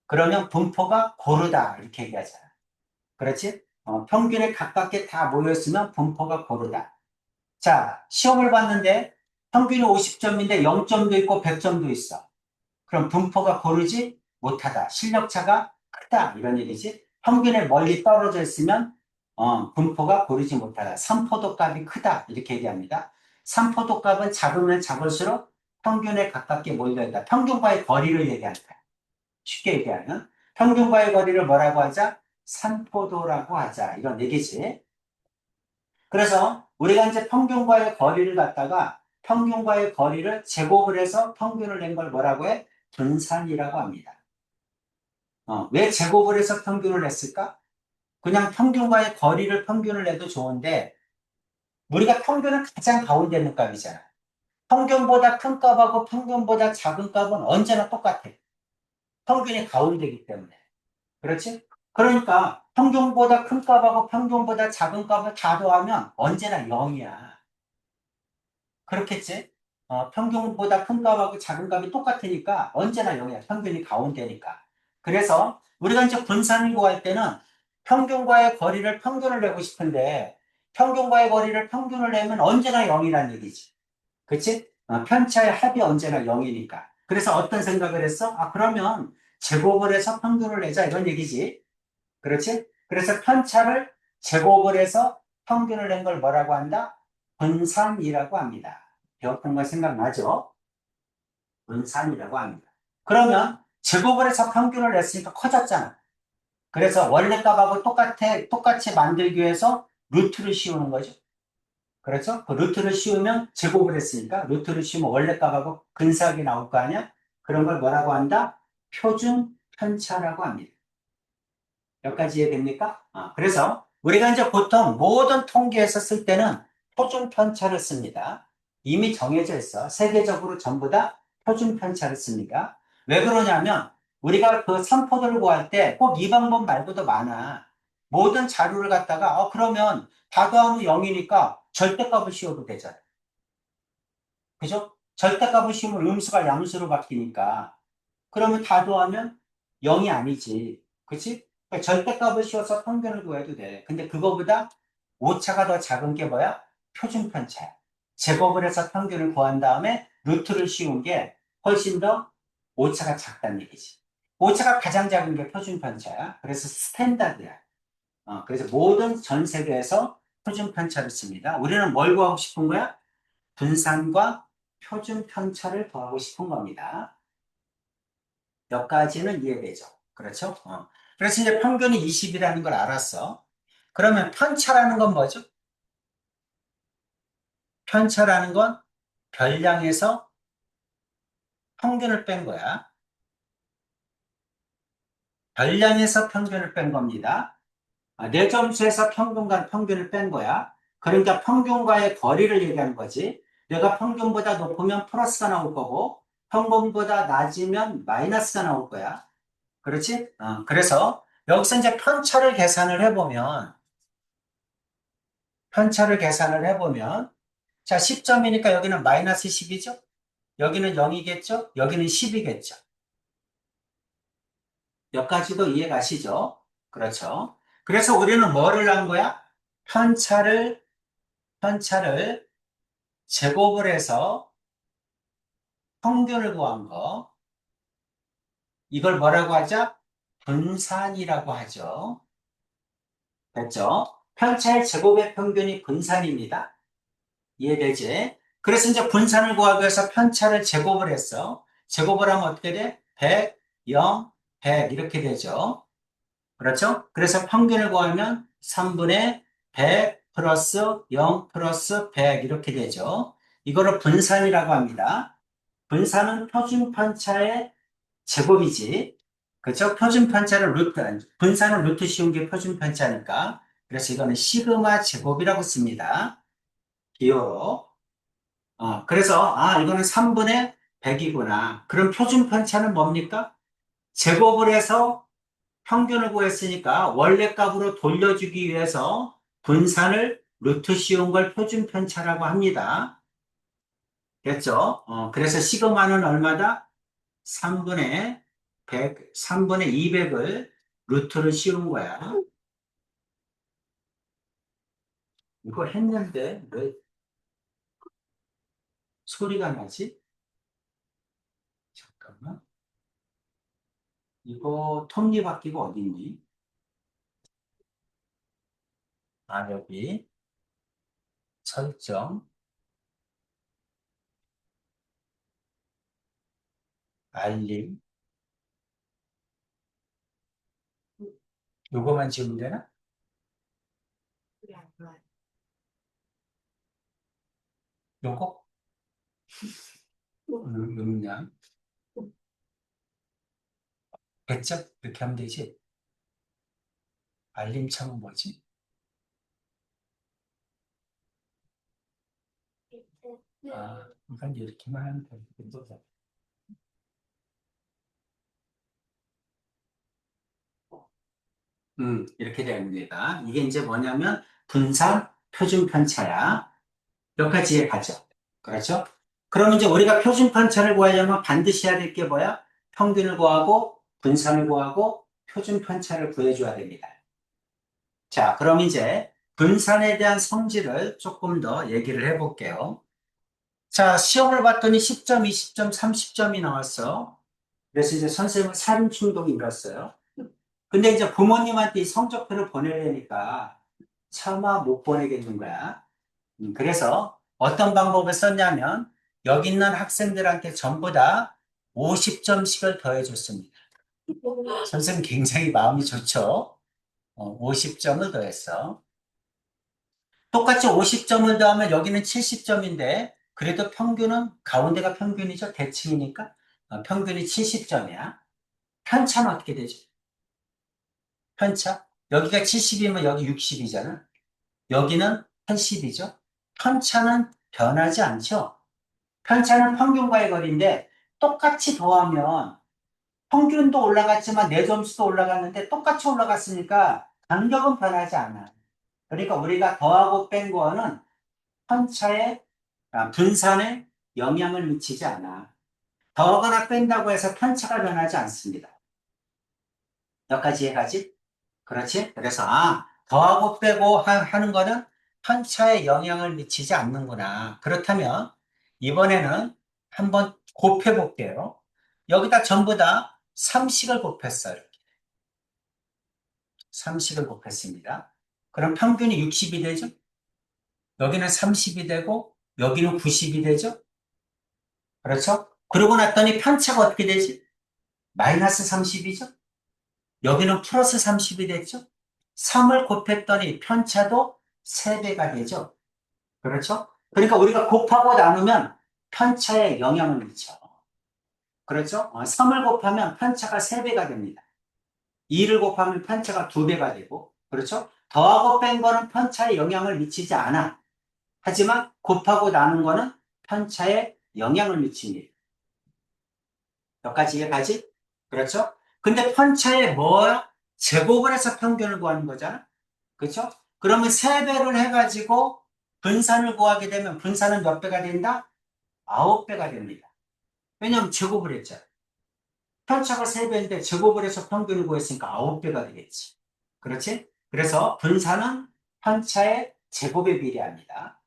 그러면 분포가 고르다 이렇게 얘기하잖아. 그렇지? 평균에 가깝게 다 모여 있으면 분포가 고르다. 자, 시험을 봤는데 평균이 50점인데 0점도 있고 100점도 있어. 그럼 분포가 고르지 못하다. 실력차가 크다. 이런 얘기지. 평균에 멀리 떨어져 있으면 분포가 고르지 못하다. 삼포도 값이 크다. 이렇게 얘기합니다. 삼포도 값은 작으면 작을수록 평균에 가깝게 몰려있다. 평균과의 거리를 얘기한다. 쉽게 얘기하면 평균과의 거리를 뭐라고 하자? 삼포도라고 하자. 이런 얘기지. 그래서 우리가 이제 평균과의 거리를 갖다가 평균과의 거리를 제곱을 해서 평균을 낸 걸 뭐라고 해? 분산이라고 합니다. 왜 제곱을 해서 평균을 냈을까? 그냥 평균과의 거리를 평균을 내도 좋은데 우리가 평균은 가장 가운데 있는 값이잖아. 평균보다 큰 값하고 평균보다 작은 값은 언제나 똑같아. 평균이 가운데이기 때문에. 그렇지? 그러니까 평균보다 큰 값하고 평균보다 작은 값을 다 더하면 언제나 0이야. 그렇겠지? 평균보다 큰 값하고 작은 값이 똑같으니까 언제나 0이야. 평균이 가운데니까. 그래서 우리가 이제 분산을 구할 때는 평균과의 거리를 평균을 내고 싶은데 평균과의 거리를 평균을 내면 언제나 0이란 얘기지. 그치? 편차의 합이 언제나 0이니까. 그래서 어떤 생각을 했어? 아, 그러면 제곱을 해서 평균을 내자 이런 얘기지. 그렇지? 그래서 편차를 제곱을 해서 평균을 낸 걸 뭐라고 한다? 분산이라고 합니다. 배웠던 거 생각나죠? 분산이라고 합니다. 그러면 제곱을 해서 평균을 냈으니까 커졌잖아. 그래서 원래 값하고 똑같이 만들기 위해서 루트를 씌우는 거죠. 그렇죠? 그 루트를 씌우면 제곱을 했으니까 루트를 씌우면 원래 값하고 근사하게 나올 거 아니야? 그런 걸 뭐라고 한다? 표준 편차라고 합니다. 여기까지 이해됩니까? 그래서 우리가 이제 보통 모든 통계에서 쓸 때는 표준 편차를 씁니다. 이미 정해져 있어. 세계적으로 전부 다 표준 편차를 씁니다. 왜 그러냐면 우리가 그 산포들을 구할 때 꼭 이 방법 말고도 많아. 모든 자료를 갖다가 그러면 다 더하면 0이니까 절대값을 씌워도 되잖아. 그죠? 절대값을 씌우면 음수가 양수로 바뀌니까 그러면 다 더하면 0이 아니지. 그치? 그러니까 절대값을 씌워서 평균을 구해도 돼. 근데 그거보다 오차가 더 작은 게 뭐야? 표준편차야. 제곱을 해서 평균을 구한 다음에 루트를 씌운 게 훨씬 더 오차가 작다는 얘기지. 오차가 가장 작은 게 표준편차야. 그래서 스탠다드야. 그래서 모든 전 세계에서 표준편차를 씁니다. 우리는 뭘 구하고 싶은 거야? 분산과 표준편차를 구하고 싶은 겁니다. 몇 가지는 이해되죠. 그렇죠? 그래서 이제 평균이 20이라는 걸 알았어. 그러면 편차라는 건 뭐죠? 편차라는 건 별량에서 평균을 뺀 거야. 별량에서 평균을 뺀 겁니다. 내 점수에서 평균을 뺀 거야. 그러니까 평균과의 거리를 얘기하는 거지. 내가 평균보다 높으면 플러스가 나올 거고, 평균보다 낮으면 마이너스가 나올 거야. 그렇지? 그래서 여기서 이제 편차를 계산을 해보면, 자, 10점이니까 여기는 마이너스 10이죠? 여기는 0이겠죠? 여기는 10이겠죠? 여기까지도 이해 가시죠? 그렇죠? 그래서 우리는 뭐를 한 거야? 편차를 제곱을 해서 평균을 구한 거. 이걸 뭐라고 하죠? 분산이라고 하죠. 됐죠? 편차의 제곱의 평균이 분산입니다. 이해되지? 그래서 이제 분산을 구하기 위해서 편차를 제곱을 했어. 제곱을 하면 어떻게 돼? 100, 0, 100 이렇게 되죠. 그렇죠? 그래서 평균을 구하면 3분의 100 플러스 0 플러스 100 이렇게 되죠. 이거를 분산이라고 합니다. 분산은 표준 편차의 제곱이지. 그렇죠? 표준 편차를 분산은 루트 씌운 게 표준 편차니까. 그래서 이거는 시그마 제곱이라고 씁니다. 기호로. 그래서, 이거는 3분의 100이구나. 그럼 표준 편차는 뭡니까? 제곱을 해서 평균을 구했으니까 원래 값으로 돌려주기 위해서 분산을 루트 씌운 걸 표준 편차라고 합니다. 됐죠? 그래서 시그마는 얼마다? 3분의 100, 3분의 200을 루트를 씌운 거야. 이거 했는데 왜 소리가 나지? 잠깐만. 이거 톱니바퀴가 어딨니? 여기 설정, 알림. 요거만 지우면 되나? 그래, 안 좋아요. 요거? 음량. 됐죠? 이렇게 하면 되지. 알림창은 뭐지? 이건 이렇게만 하면 되겠다. 이렇게 됩니다. 이게 이제 뭐냐면 분산 표준 편차야. 여기까지 이해가죠? 그렇죠? 그럼 이제 우리가 표준 편차를 구하려면 반드시 해야 될 게 뭐야? 평균을 구하고 분산을 구하고 표준 편차를 구해줘야 됩니다. 자, 그럼 이제 분산에 대한 성질을 조금 더 얘기를 해볼게요. 자, 시험을 봤더니 10점, 20점, 30점이 나왔어. 그래서 이제 선생님은 살인 충동이 일었어요. 근데 이제 부모님한테 이 성적표를 보내려니까 차마 못 보내겠는 거야. 그래서 어떤 방법을 썼냐면 여기 있는 학생들한테 전부 다 50점씩을 더해줬습니다. 선생님 굉장히 마음이 좋죠. 50점을 더했어. 똑같이 50점을 더하면 여기는 70점인데 그래도 평균은 가운데가 평균이죠. 대칭이니까 평균이 70점이야. 편차는 어떻게 되죠? 편차? 여기가 70이면 여기 60이잖아. 여기는 80이죠. 편차는 변하지 않죠. 편차는 평균과의 거리인데 똑같이 더하면 평균도 올라갔지만 내 점수도 올라갔는데 똑같이 올라갔으니까 간격은 변하지 않아. 그러니까 우리가 더하고 뺀 거는 편차의 분산에 영향을 미치지 않아. 더하거나 뺀다고 해서 편차가 변하지 않습니다. 여기까지 이해가지? 그렇지? 그래서 더하고 빼고 하는 거는 편차에 영향을 미치지 않는구나. 그렇다면 이번에는 한번 곱해 볼게요. 여기다 전부 다 3씩을 곱했어요. 3씩을 곱했습니다. 그럼 평균이 60이 되죠? 여기는 30이 되고 여기는 90이 되죠? 그렇죠? 그러고 났더니 편차가 어떻게 되지? 마이너스 30이죠? 여기는 플러스 30이 됐죠? 3을 곱했더니 편차도 3배가 되죠? 그렇죠? 그러니까 우리가 곱하고 나누면 편차에 영향을 미쳐. 그렇죠? 3을 곱하면 편차가 3배가 됩니다. 2를 곱하면 편차가 2배가 되고, 그렇죠? 더하고 뺀 거는 편차에 영향을 미치지 않아. 하지만 곱하고 나눈 거는 편차에 영향을 미칩니다. 여기까지 이해가지? 그렇죠? 근데 편차에 뭐야? 제곱을 해서 평균을 구하는 거잖아? 그렇죠? 그러면 3배를 해가지고 분산을 구하게 되면 분산은 몇 배가 된다? 9배가 됩니다. 왜냐하면 제곱을 했잖아. 편차가 3배인데 제곱을 해서 평균을 구했으니까 9배가 되겠지. 그렇지? 그래서 분산은 편차의 제곱에 비례합니다.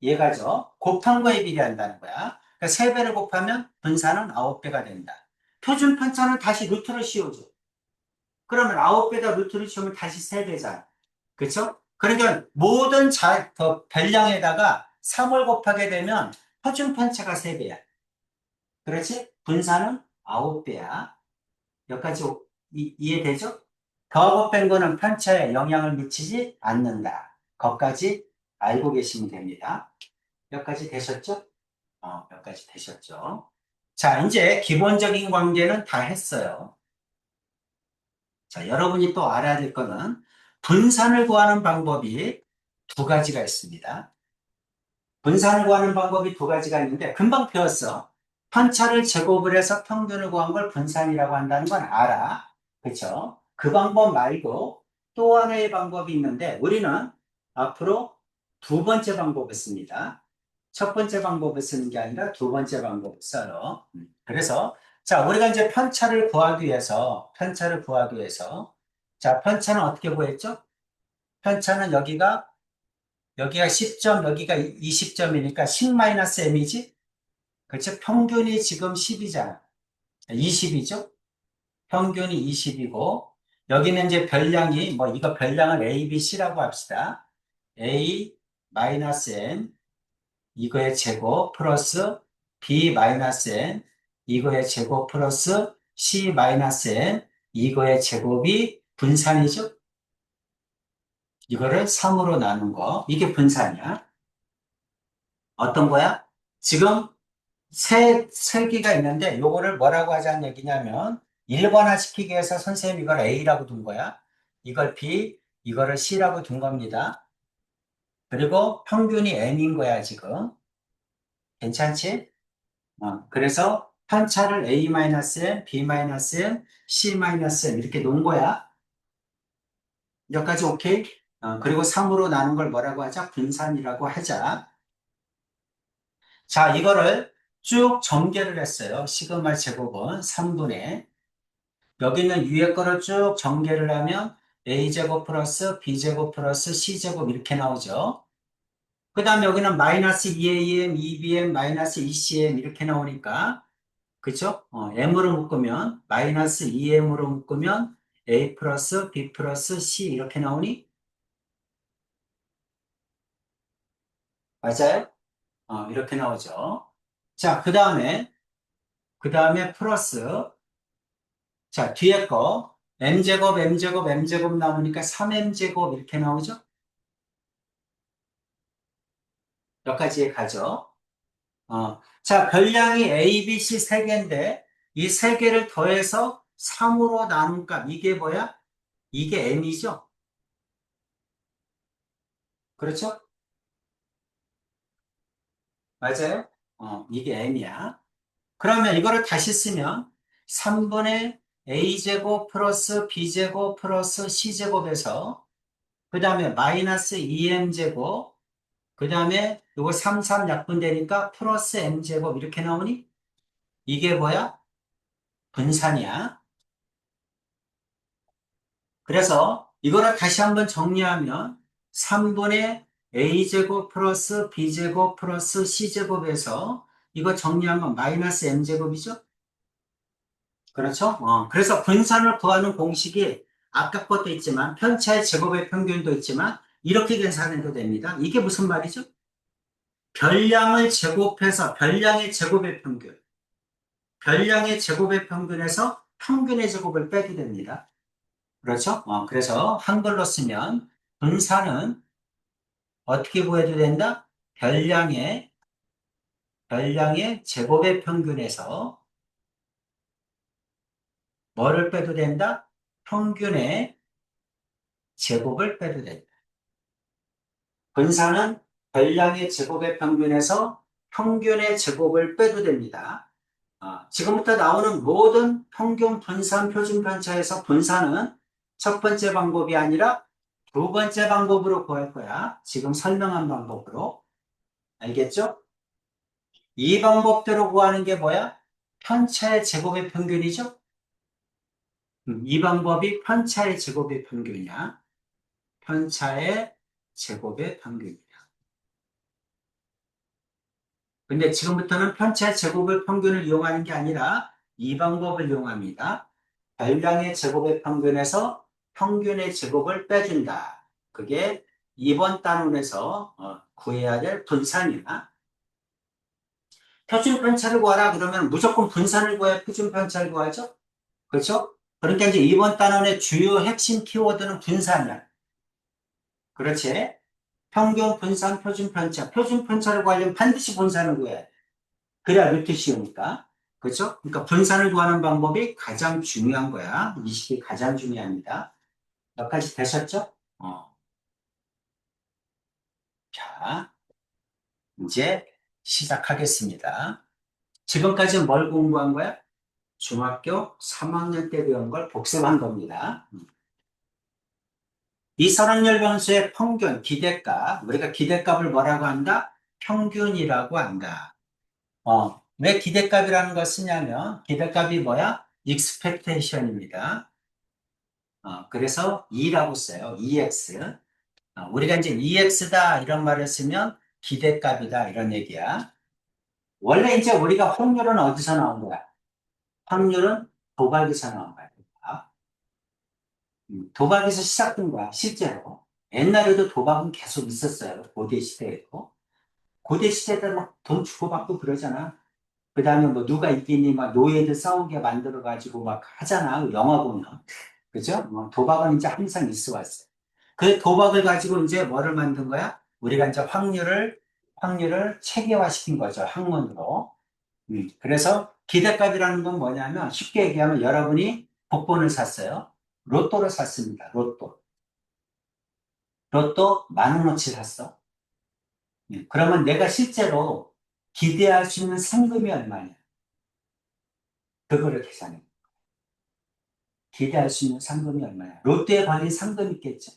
얘가죠. 곱한 거에 비례한다는 거야. 그러니까 3배를 곱하면 분산은 9배가 된다. 표준 편차는 다시 루트를 씌워줘. 그러면 9배다 루트를 씌우면 다시 3배잖아. 그렇죠? 그러니까 모든 별량에다가 3을 곱하게 되면 표준 편차가 3배야. 그렇지? 분산은 9배야. 여기까지 이해되죠? 더하고 뺀 거는 편차에 영향을 미치지 않는다. 거기까지 알고 계시면 됩니다. 여기까지 되셨죠? 여기까지 되셨죠? 자, 이제 기본적인 관계는 다 했어요. 자, 여러분이 또 알아야 될 거는 분산을 구하는 방법이 두 가지가 있습니다. 분산을 구하는 방법이 두 가지가 있는데 금방 배웠어. 편차를 제곱을 해서 평균을 구한 걸 분산이라고 한다는 건 알아. 그렇죠? 그 방법 말고 또 하나의 방법이 있는데 우리는 앞으로 두 번째 방법을 씁니다. 첫 번째 방법을 쓰는 게 아니라 두 번째 방법을 써요. 그래서 자, 우리가 이제 편차를 구하기 위해서 자, 편차는 어떻게 구했죠? 편차는 여기가 10점, 여기가 20점이니까 10-m이지? 그렇죠? 평균이 지금 10이잖아. 20이죠? 평균이 20이고, 여기는 이제 별량이, 뭐, 이거 별량을 A, B, C라고 합시다. A, N, 이거의 제곱, 플러스 B, N, 이거의 제곱, 플러스 C, N, 이거의 제곱이 분산이죠? 이거를 3으로 나눈 거. 이게 분산이야. 어떤 거야? 지금 세 개가 있는데 요거를 뭐라고 하자는 얘기냐면 일반화 시키기 위해서 선생님 이걸 A라고 둔 거야. 이걸 B, 이거를 C라고 둔 겁니다. 그리고 평균이 N인 거야, 지금. 괜찮지? 그래서 편차를 A-N, B-N, C-N 이렇게 놓은 거야. 여기까지 오케이? 그리고 3으로 나눈 걸 뭐라고 하자? 분산이라고 하자. 자, 이거를 쭉 전개를 했어요. 시그마 제곱은 3분의 여기는 위에 거를 쭉 전개를 하면 a제곱 플러스 b제곱 플러스 c제곱 이렇게 나오죠. 그 다음에 여기는 마이너스 2am, 2bm, 마이너스 2cm 이렇게 나오니까 그쵸? m으로 묶으면 마이너스 2m으로 묶으면 a 플러스 b 플러스 c 이렇게 나오니? 맞아요? 이렇게 나오죠. 자, 그 다음에 플러스 자, 뒤에 거 m제곱, m제곱, m제곱 나오니까 3m제곱 이렇게 나오죠? 여기까지 가죠. 자, 별량이 A, B, C 세 개인데 이 세 개를 더해서 3으로 나눈 값 이게 뭐야? 이게 m이죠? 그렇죠? 맞아요? 이게 m이야. 그러면 이거를 다시 쓰면 3분의 a제곱 플러스 b제곱 플러스 c제곱에서 그 다음에 마이너스 2m제곱 그 다음에 요거 3, 3 약분되니까 플러스 m제곱 이렇게 나오니 이게 뭐야? 분산이야. 그래서 이거를 다시 한번 정리하면 3분의 a제곱 플러스 b제곱 플러스 c제곱에서 이거 정리하면 마이너스 m제곱이죠? 그렇죠? 그래서 분산을 구하는 공식이 아까 것도 있지만 편차의 제곱의 평균도 있지만 이렇게 계산해도 됩니다. 이게 무슨 말이죠? 별량을 제곱해서 별량의 제곱의 평균, 별량의 제곱의 평균에서 평균의 제곱을 빼게 됩니다. 그렇죠? 그래서 한글로 쓰면 분산은 어떻게 구해도 된다? 별량의 제곱의 평균에서 뭐를 빼도 된다? 평균의 제곱을 빼도 된다. 분산은 별량의 제곱의 평균에서 평균의 제곱을 빼도 됩니다. 지금부터 나오는 모든 평균 분산 표준 편차에서 분산은 첫 번째 방법이 아니라 두 번째 방법으로 구할 거야. 지금 설명한 방법으로. 알겠죠? 이 방법대로 구하는 게 뭐야? 편차의 제곱의 평균이죠? 이 방법이 편차의 제곱의 평균이야. 편차의 제곱의 평균이야. 근데 지금부터는 편차의 제곱의 평균을 이용하는 게 아니라 이 방법을 이용합니다. 별량의 제곱의 평균에서 평균의 제곱을 빼준다. 그게 2번 단원에서 구해야 될 분산이야. 표준 편차를 구하라 그러면 무조건 분산을 구해야 표준 편차를 구하죠? 그렇죠? 그러니까 이제 이번 단원의 주요 핵심 키워드는 분산이야. 그렇지? 평균 분산 표준 편차. 표준 편차를 구하려면 반드시 분산을 구해야 돼. 그래야 루트 쉬우니까. 그렇죠? 그러니까 분산을 구하는 방법이 가장 중요한 거야. 이 식이 가장 중요합니다. 몇 가지 되셨죠? 자, 이제 시작하겠습니다. 지금까지 뭘 공부한 거야? 중학교 3학년 때 배운 걸 복습한 겁니다. 이선학열 변수의 평균, 기대값. 우리가 기대값을 뭐라고 한다? 평균이라고 한다. 왜 기대값이라는 걸 쓰냐면, 기대값이 뭐야? expectation입니다. 그래서 2라고 써요. EX. 우리가 이제 EX다 이런 말을 쓰면 기대값이다 이런 얘기야. 원래 이제 우리가 확률은 어디서 나온 거야? 확률은 도박에서 나온 거야. 도박에서 시작된 거야, 실제로. 옛날에도 도박은 계속 있었어요. 고대 시대에도. 고대 시대도 막 돈 주고받고 그러잖아. 그 다음에 뭐 누가 이기니 막 노예들 싸우게 만들어가지고 막 하잖아. 영화 보면. 그죠? 도박은 이제 항상 있어 왔어요. 그 도박을 가지고 이제 뭐를 만든 거야? 우리가 이제 확률을 체계화시킨 거죠. 학문으로. 그래서 기대값이라는 건 뭐냐면 쉽게 얘기하면 여러분이 복권을 샀어요. 로또를 샀습니다. 로또 10,000원어치 샀어. 그러면 내가 실제로 기대할 수 있는 상금이 얼마냐? 그거를 계산해. 기대할 수 있는 상금이 얼마냐? 로또에 걸린 상금이 있겠죠?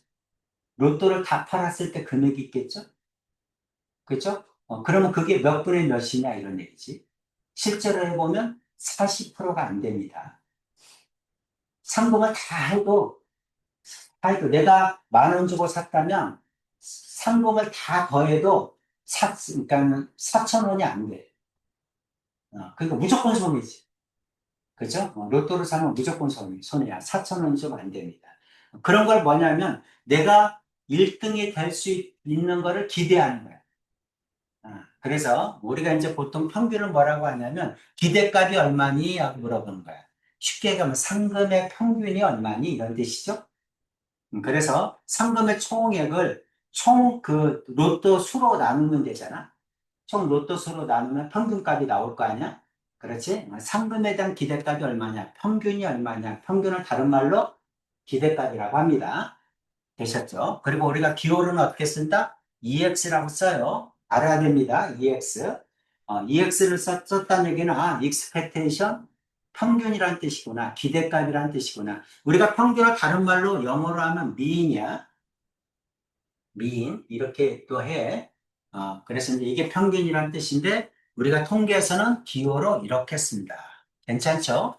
로또를 다 팔았을 때 금액이 있겠죠? 그죠? 그러면 그게 몇 분의 몇이냐 이런 얘기지. 실제로 해보면 40%가 안 됩니다. 상금을 다 해도 내가 10,000원 주고 샀다면 상금을 다 더해도 그러니까 4,000원이 안 돼. 그러니까 무조건 손해지. 그죠? 로또를 사면 무조건 손해야. 4,000원이 좀 안 됩니다. 그런 걸 뭐냐면 내가 1등이 될 수 있는 거를 기대하는 거야. 그래서 우리가 이제 보통 평균을 뭐라고 하냐면 기대값이 얼마니? 하고 물어보는 거야. 쉽게 얘기하면 상금의 평균이 얼마니? 이런 뜻이죠. 그래서 상금의 총액을 총 그 로또 수로 나누면 되잖아. 총 로또 수로 나누면 평균값이 나올 거 아니야? 그렇지? 상금에 대한 기대값이 얼마냐? 평균이 얼마냐? 평균을 다른 말로 기대값이라고 합니다. 되셨죠? 그리고 우리가 기호는 어떻게 쓴다? EX라고 써요. 알아야 됩니다. EX. EX를 썼다는 얘기는, expectation, 평균이란 뜻이구나. 기대값이란 뜻이구나. 우리가 평균을 다른 말로 영어로 하면 mean이야. mean. 이렇게 또 해. 그래서 이제 이게 평균이란 뜻인데, 우리가 통계에서는 기호로 이렇게 씁니다. 괜찮죠?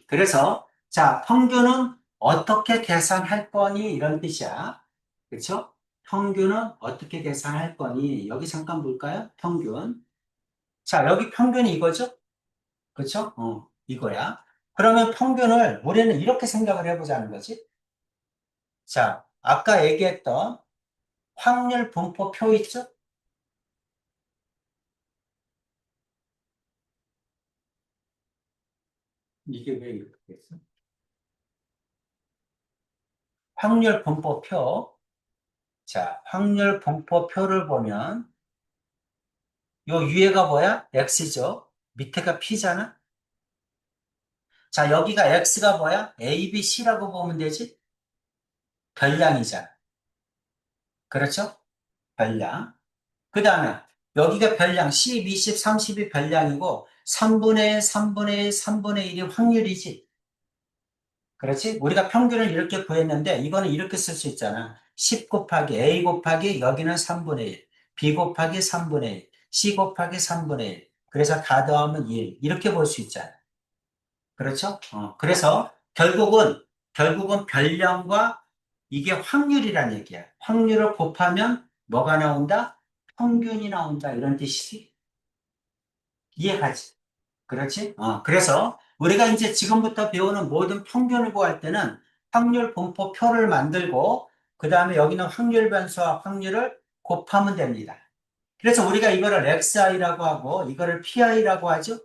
그래서, 자, 평균은 어떻게 계산할 거니? 이런 뜻이야. 그렇죠? 평균은 어떻게 계산할 거니? 여기 잠깐 볼까요? 평균. 자, 여기 평균이 이거죠? 그렇죠? 이거야. 그러면 평균을 우리는 이렇게 생각을 해보자는 거지. 자, 아까 얘기했던 확률 분포표 있죠? 이게 왜 이렇게 됐어? 확률 분포표. 자, 확률 분포표를 보면 요 위에가 뭐야? X죠? 밑에가 P잖아? 자, 여기가 X가 뭐야? A, B, C라고 보면 되지? 별량이잖아. 그렇죠? 별량. 그 다음에 여기가 별량 10, 20, 30이 별량이고 3분의 1, 3분의 1, 3분의 1이 확률이지. 그렇지? 우리가 평균을 이렇게 구했는데 이거는 이렇게 쓸 수 있잖아. 10 곱하기 A 곱하기 여기는 3분의 1, B 곱하기 3분의 1, C 곱하기 3분의 1. 그래서 다 더하면 1. 이렇게 볼 수 있잖아. 그렇죠? 그래서 결국은 별량과 이게 확률이란 얘기야. 확률을 곱하면 뭐가 나온다? 평균이 나온다. 이런 뜻이지. 이해가지? 그렇지? 그래서 우리가 이제 지금부터 배우는 모든 평균을 구할 때는 확률 분포표를 만들고, 그 다음에 여기는 확률 변수와 확률을 곱하면 됩니다. 그래서 우리가 이거를 XI라고 하고, 이거를 PI라고 하죠?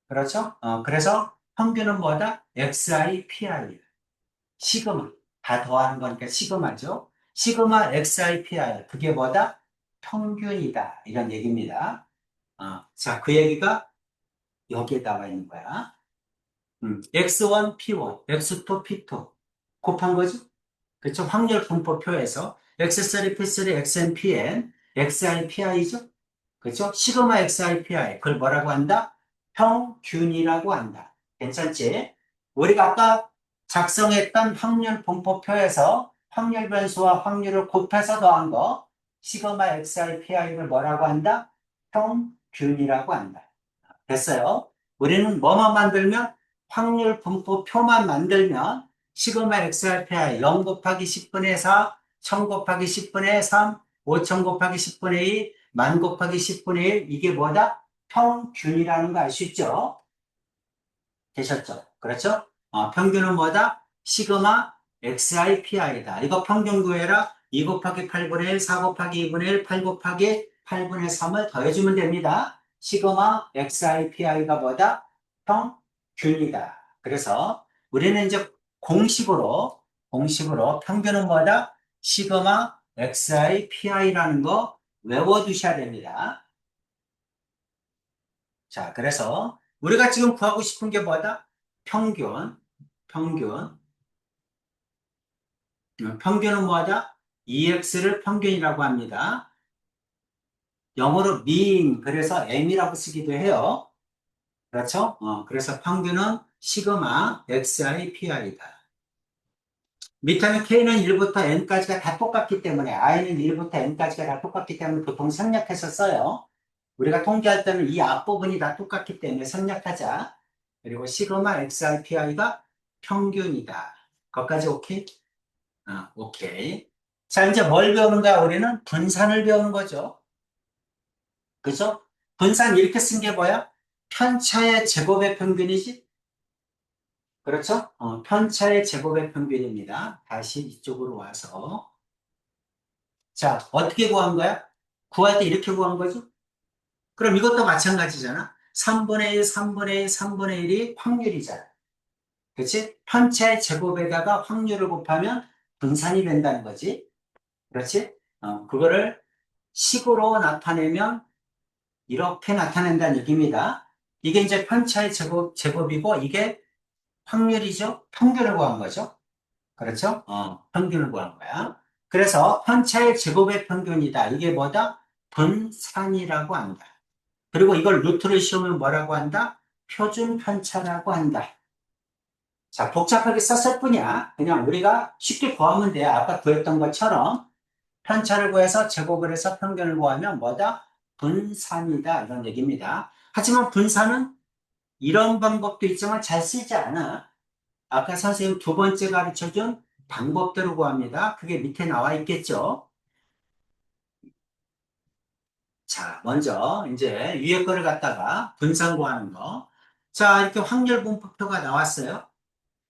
그렇죠? 그래서 평균은 뭐다? XI, PI. 시그마. 다 더하는 거니까 시그마죠. 시그마 XI, PI. 그게 뭐다? 평균이다. 이런 얘기입니다. 자, 그 얘기가 여기에 나와 있는 거야. X1, P1, X2, P2 곱한 거죠? 그쵸? 확률 분포표에서 X3, P3, XN, PN, XI, PI죠? 그쵸? 시그마 XI, PI. 그걸 뭐라고 한다? 평균이라고 한다. 괜찮지? 우리가 아까 작성했던 확률 분포표에서 확률 변수와 확률을 곱해서 더한 거, 시그마 XI, PI를 뭐라고 한다? 평균이라고 한다. 됐어요? 우리는 뭐만 만들면 확률 분포표만 만들면 시그마 XRPI 0 곱하기 10분의 4, 1000 곱하기 10분의 3, 5000 곱하기 10분의 2, 10,000 곱하기 10분의 1 이게 뭐다? 평균이라는 거 알 수 있죠? 되셨죠? 그렇죠? 평균은 뭐다? 시그마 XIPI다. 이거 평균 구해라. 2 곱하기 8분의 1, 4 곱하기 2분의 1, 8 곱하기 8분의 3을 더해주면 됩니다. 시그마 XIPI가 뭐다? 평균이다. 그래서 우리는 이제 공식으로 평균은 뭐다? 시그마 XIPI라는 거 외워두셔야 됩니다. 자, 그래서 우리가 지금 구하고 싶은 게 뭐다? 평균, 평균. 평균은 뭐다? EX를 평균이라고 합니다. 영어로 mean, 그래서 M이라고 쓰기도 해요. 그렇죠? 그래서 평균은 시그마 XI, PI다. 밑에는 K는 1부터 N까지가 다 똑같기 때문에, I는 1부터 N까지가 다 똑같기 때문에 보통 생략해서 써요. 우리가 통계할 때는 이 앞부분이 다 똑같기 때문에 생략하자. 그리고 시그마 XRPI가 평균이다. 거기까지 오케이? 오케이. 자, 이제 뭘 배우는 거야? 우리는 분산을 배우는 거죠. 그죠? 분산 이렇게 쓴 게 뭐야? 편차의 제곱의 평균이지? 그렇죠? 편차의 제곱의 평균입니다. 다시 이쪽으로 와서. 자, 어떻게 구한 거야? 구할 때 이렇게 구한 거죠? 그럼 이것도 마찬가지잖아. 3분의 1, 3분의 1, 3분의 1이 확률이잖아. 그렇지? 편차의 제곱에다가 확률을 곱하면 분산이 된다는 거지. 그렇지? 그거를 식으로 나타내면 이렇게 나타낸다는 얘기입니다. 이게 이제 편차의 제곱이고 이게 확률이죠? 평균을 구한 거죠? 그렇죠? 평균을 구한 거야. 그래서 편차의 제곱의 평균이다. 이게 뭐다? 분산이라고 한다. 그리고 이걸 루트를 씌우면 뭐라고 한다? 표준 편차라고 한다. 자, 복잡하게 썼을 뿐이야. 그냥 우리가 쉽게 구하면 돼. 아까 구했던 것처럼 편차를 구해서 제곱을 해서 평균을 구하면 뭐다? 분산이다. 이런 얘기입니다. 하지만 분산은 이런 방법도 있지만 잘 쓰지 않아. 아까 선생님 두 번째 가르쳐준 방법대로 구합니다. 그게 밑에 나와 있겠죠? 자, 먼저 이제 위에 거를 갖다가 분산 구하는 거. 자, 이렇게 확률 분포표가 나왔어요.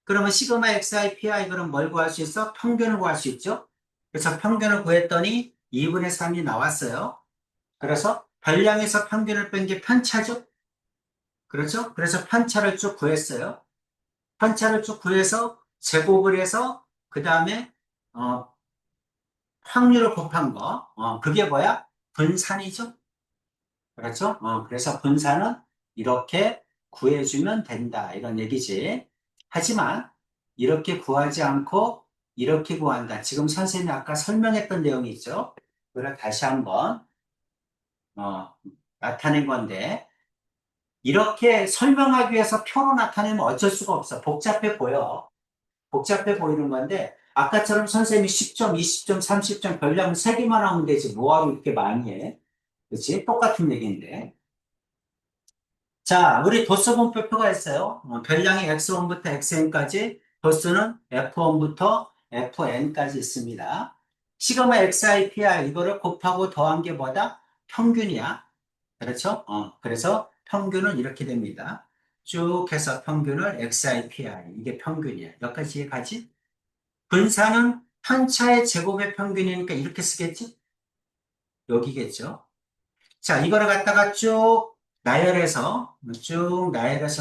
그러면 시그마 xi pi 그럼 뭘 구할 수 있어? 평균을 구할 수 있죠? 그래서 평균을 구했더니 2분의 3이 나왔어요. 그래서 별량에서 평균을 뺀 게 편차죠? 그렇죠? 그래서 편차를 쭉 구했어요. 편차를 쭉 구해서 제곱을 해서 그 다음에 확률을 곱한 거. 그게 뭐야? 분산이죠? 그렇죠? 그래서 분산은 이렇게 구해주면 된다. 이런 얘기지. 하지만 이렇게 구하지 않고 이렇게 구한다. 지금 선생님이 아까 설명했던 내용이 있죠? 그걸 다시 한번 어, 나타낸 건데 이렇게 설명하기 위해서 표로 나타내면 어쩔 수가 없어. 복잡해 보여. 복잡해 보이는 건데 아까처럼 선생님이 10점, 20점, 30점 별량 3개만 하면 되지. 뭐하러 이렇게 많이 해? 그렇지? 똑같은 얘기인데. 자, 우리 도수 분포표가 있어요. 별량이 x1부터 xn까지, 도수는 f1부터 fn까지 있습니다. 시그마 xi, pi 이거를 곱하고 더한 게 뭐다? 평균이야. 그렇죠? 그래서 평균은 이렇게 됩니다. 쭉 해서 평균을 xi, pi 이게 평균이야. 여기까지 가지? 분산은 편차의 제곱의 평균이니까 이렇게 쓰겠지? 여기겠죠? 자, 이거를 갖다가 쭉 나열해서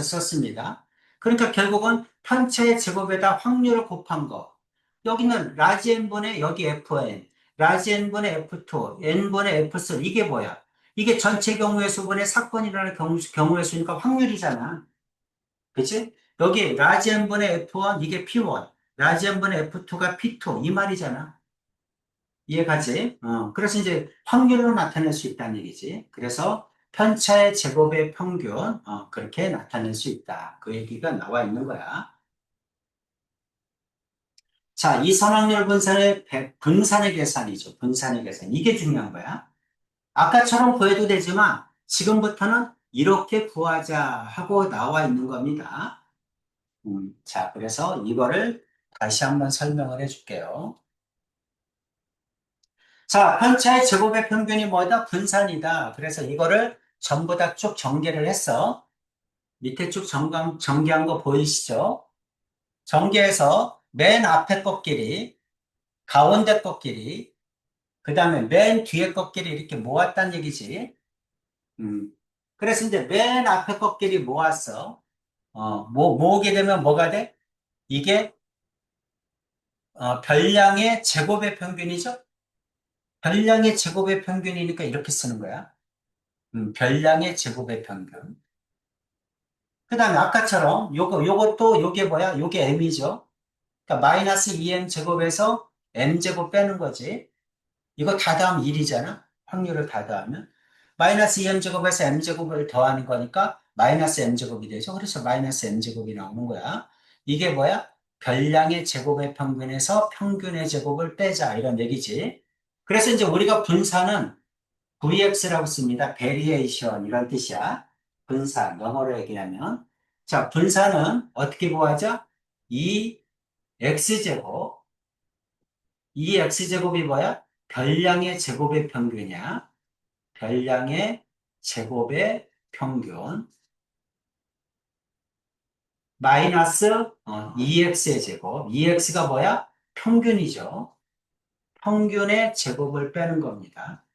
썼습니다. 그러니까 결국은 편차의 제곱에다 확률을 곱한 거. 여기는 라지 n분의 여기 fn, 라지 n분의 f2, n분의 f3. 이게 뭐야? 이게 전체 경우의 수분의 사건이라는 경우의 수니까 확률이잖아. 그치? 여기 라지 n분의 f1, 이게 p1, 라지 n분의 f2가 p2. 이 말이잖아. 이해가지? 그래서 이제 확률로 나타낼 수 있다는 얘기지. 그래서 편차의 제곱의 평균, 그렇게 나타낼 수 있다. 그 얘기가 나와 있는 거야. 자, 이 선확률 분산의 분산의 계산이죠. 분산의 계산. 이게 중요한 거야. 아까처럼 구해도 되지만 지금부터는 이렇게 구하자 하고 나와 있는 겁니다. 자, 그래서 이거를 다시 한번 설명을 해줄게요. 자, 편차의 제곱의 평균이 뭐다? 분산이다. 그래서 이거를 전부 다 쭉 전개를 했어. 밑에 쭉 전개한 거 보이시죠? 전개해서 맨 앞에 것끼리, 가운데 것끼리, 그 다음에 맨 뒤에 것끼리 이렇게 모았다는 얘기지. 음. 그래서 이제 맨 앞에 것끼리 모았어. 모으게 되면 뭐가 돼? 이게 별량의 제곱의 평균이죠? 별량의 제곱의 평균이니까 이렇게 쓰는 거야. 별량의 제곱의 평균. 그 다음에 아까처럼 요것도 요게 뭐야? 요게 m이죠. 그러니까 마이너스 2m 제곱에서 m 제곱 빼는 거지. 이거 다 더하면 1이잖아. 확률을 다 더하면. 마이너스 2m 제곱에서 m 제곱을 더하는 거니까 마이너스 m 제곱이 되죠. 그래서 마이너스 m 제곱이 나오는 거야. 이게 뭐야? 별량의 제곱의 평균에서 평균의 제곱을 빼자. 이런 얘기지. 그래서 이제 우리가 분산은 VX라고 씁니다. 베리에이션 이런 뜻이야. 분산, 영어로 얘기하면. 자, 분산은 어떻게 구하죠? 2x제곱. 2x제곱이 뭐야? 별량의 제곱의 평균이야. 별량의 제곱의 평균. 마이너스 2x의 제곱. 2x가 뭐야? 평균이죠. 평균의 제곱을 빼는 겁니다.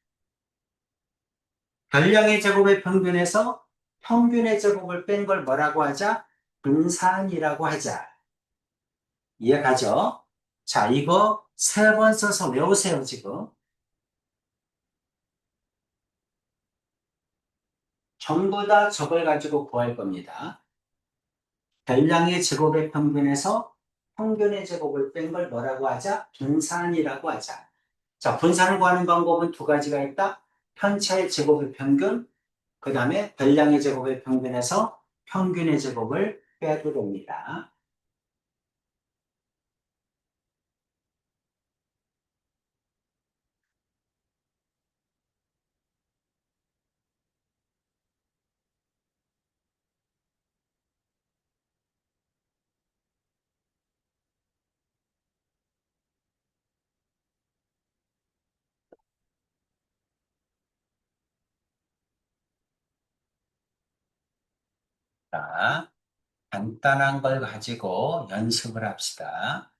별량의 제곱의 평균에서 평균의 제곱을 뺀 걸 뭐라고 하자? 분산이라고 하자. 이해가죠? 자, 이거 3번 써서 외우세요, 지금. 전부 다 저걸 가지고 구할 겁니다. 별량의 제곱의 평균에서 평균의 제곱을 뺀 걸 뭐라고 하자? 분산이라고 하자. 자, 분산을 구하는 방법은 두 가지가 있다. 편차의 제곱의 평균, 그 다음에 별량의 제곱의 평균에서 평균의 제곱을 빼도 됩니다. 자, 간단한 걸 가지고 연습을 합시다.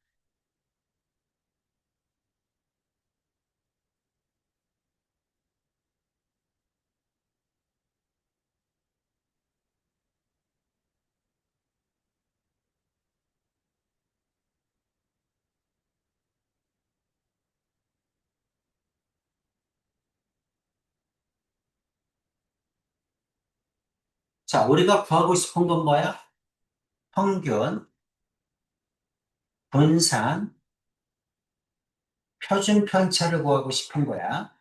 자, 우리가 구하고 싶은 건 뭐야? 평균, 분산, 표준 편차를 구하고 싶은 거야.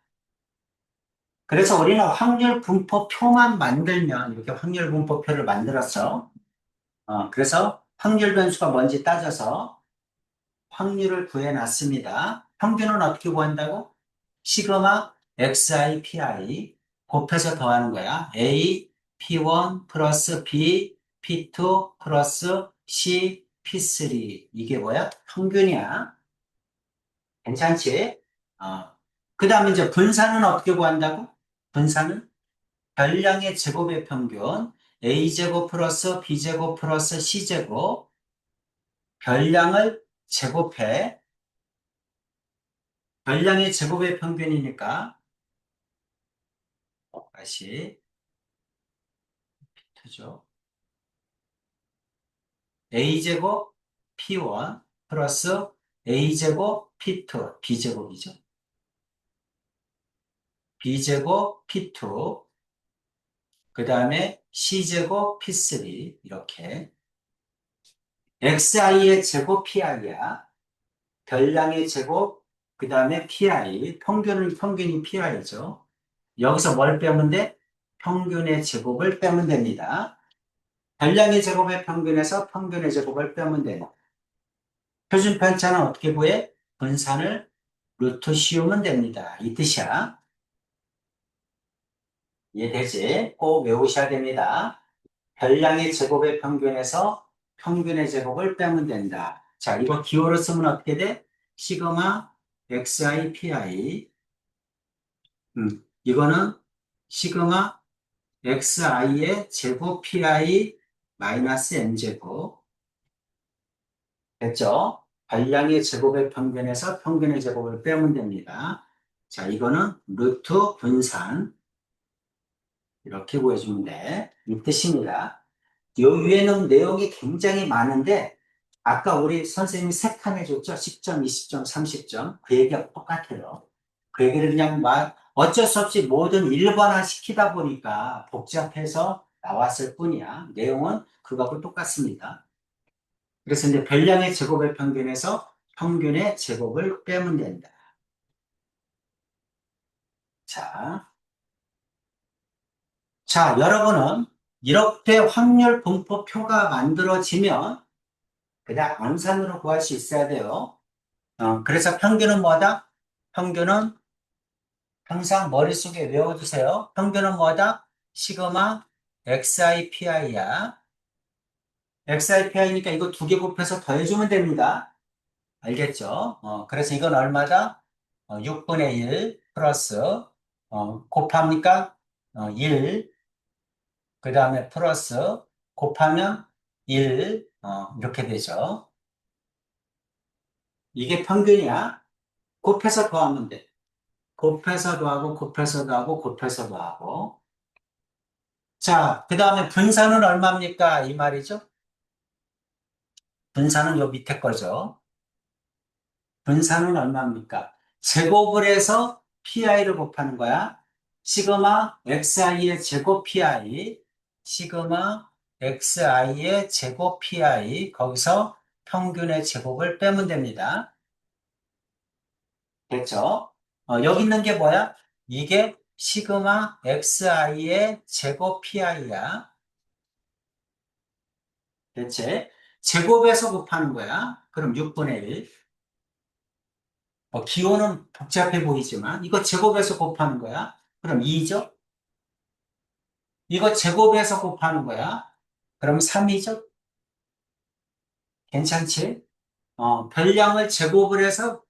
그래서 우리는 확률 분포표만 만들면 이렇게 확률 분포표를 만들었어. 그래서 확률 변수가 뭔지 따져서 확률을 구해놨습니다. 평균은 어떻게 구한다고? 시그마 xi pi 곱해서 더하는 거야. a p1 플러스 b p2 플러스 c p3 이게 뭐야? 평균이야. 괜찮지? 그 다음에 이제 분산은 어떻게 구한다고? 분산은 별량의 제곱의 평균 a제곱 플러스 b제곱 플러스 c제곱 별량을 제곱해 별량의 제곱의 평균이니까 다시 트죠. a제곱 p1 플러스 a제곱 p2 b제곱이죠. b제곱 p2 그 다음에 c제곱 p3 이렇게 xi의 제곱 pi야. 별량의 제곱 그 다음에 pi 평균이 pi죠. 여기서 뭘 빼면 돼? 평균의 제곱을 빼면 됩니다. 별량의 제곱의 평균에서 평균의 제곱을 빼면 돼요. 표준 편차는 어떻게 구해? 분산을 루트 씌우면 됩니다. 이 뜻이야. 이해되지? 꼭 외우셔야 됩니다. 별량의 제곱의 평균에서 평균의 제곱을 빼면 된다. 자, 이거 기호로 쓰면 어떻게 돼? 시그마 xi pi 이거는 시그마 xi의 제곱 pi 마이너스 n제곱 됐죠? 별량의 제곱의 평균에서 평균의 제곱을 빼면 됩니다. 자, 이거는 루트 분산 이렇게 구해주면 돼. 이 뜻입니다. 요 위에는 내용이 굉장히 많은데 아까 우리 선생님이 세 칸 해줬죠? 10점, 20점, 30점. 그 얘기가 똑같아요. 그 얘기를 그냥 막 어쩔 수 없이 모든 일반화 시키다 보니까 복잡해서 나왔을 뿐이야. 내용은 그거하고 똑같습니다. 그래서 이제 별량의 제곱의 평균에서 평균의 제곱을 빼면 된다. 자, 자, 여러분은 이렇게 확률 분포표가 만들어지면 그냥 암산으로 구할 수 있어야 돼요. 그래서 평균은 뭐다? 평균은 항상 머릿속에 외워두세요. 평균은 뭐다? 시그마 XI PI야. XIPI니까 이거 두 개 곱해서 더해주면 됩니다. 알겠죠? 그래서 이건 얼마다? 6분의 1 플러스, 곱합니까? 1, 그 다음에 플러스, 곱하면 1, 이렇게 되죠. 이게 평균이야. 곱해서 더하면 돼. 곱해서 더하고, 곱해서 더하고, 곱해서 더하고. 자, 그 다음에 분산은 얼마입니까? 이 말이죠. 분산은 요 밑에 거죠. 분산은 얼마입니까? 제곱을 해서 pi를 곱하는 거야. 시그마 xi의 제곱 pi, 시그마 xi의 제곱 pi, 거기서 평균의 제곱을 빼면 됩니다. 됐죠? 여기 있는 게 뭐야? 이게 시그마 xi의 제곱 pi야. 대체 제곱에서 곱하는 거야. 그럼 6분의 1. 기호는 복잡해 보이지만 이거 제곱해서 곱하는 거야. 그럼 2죠? 이거 제곱해서 곱하는 거야. 그럼 3이죠? 괜찮지? 별량을 제곱을 해서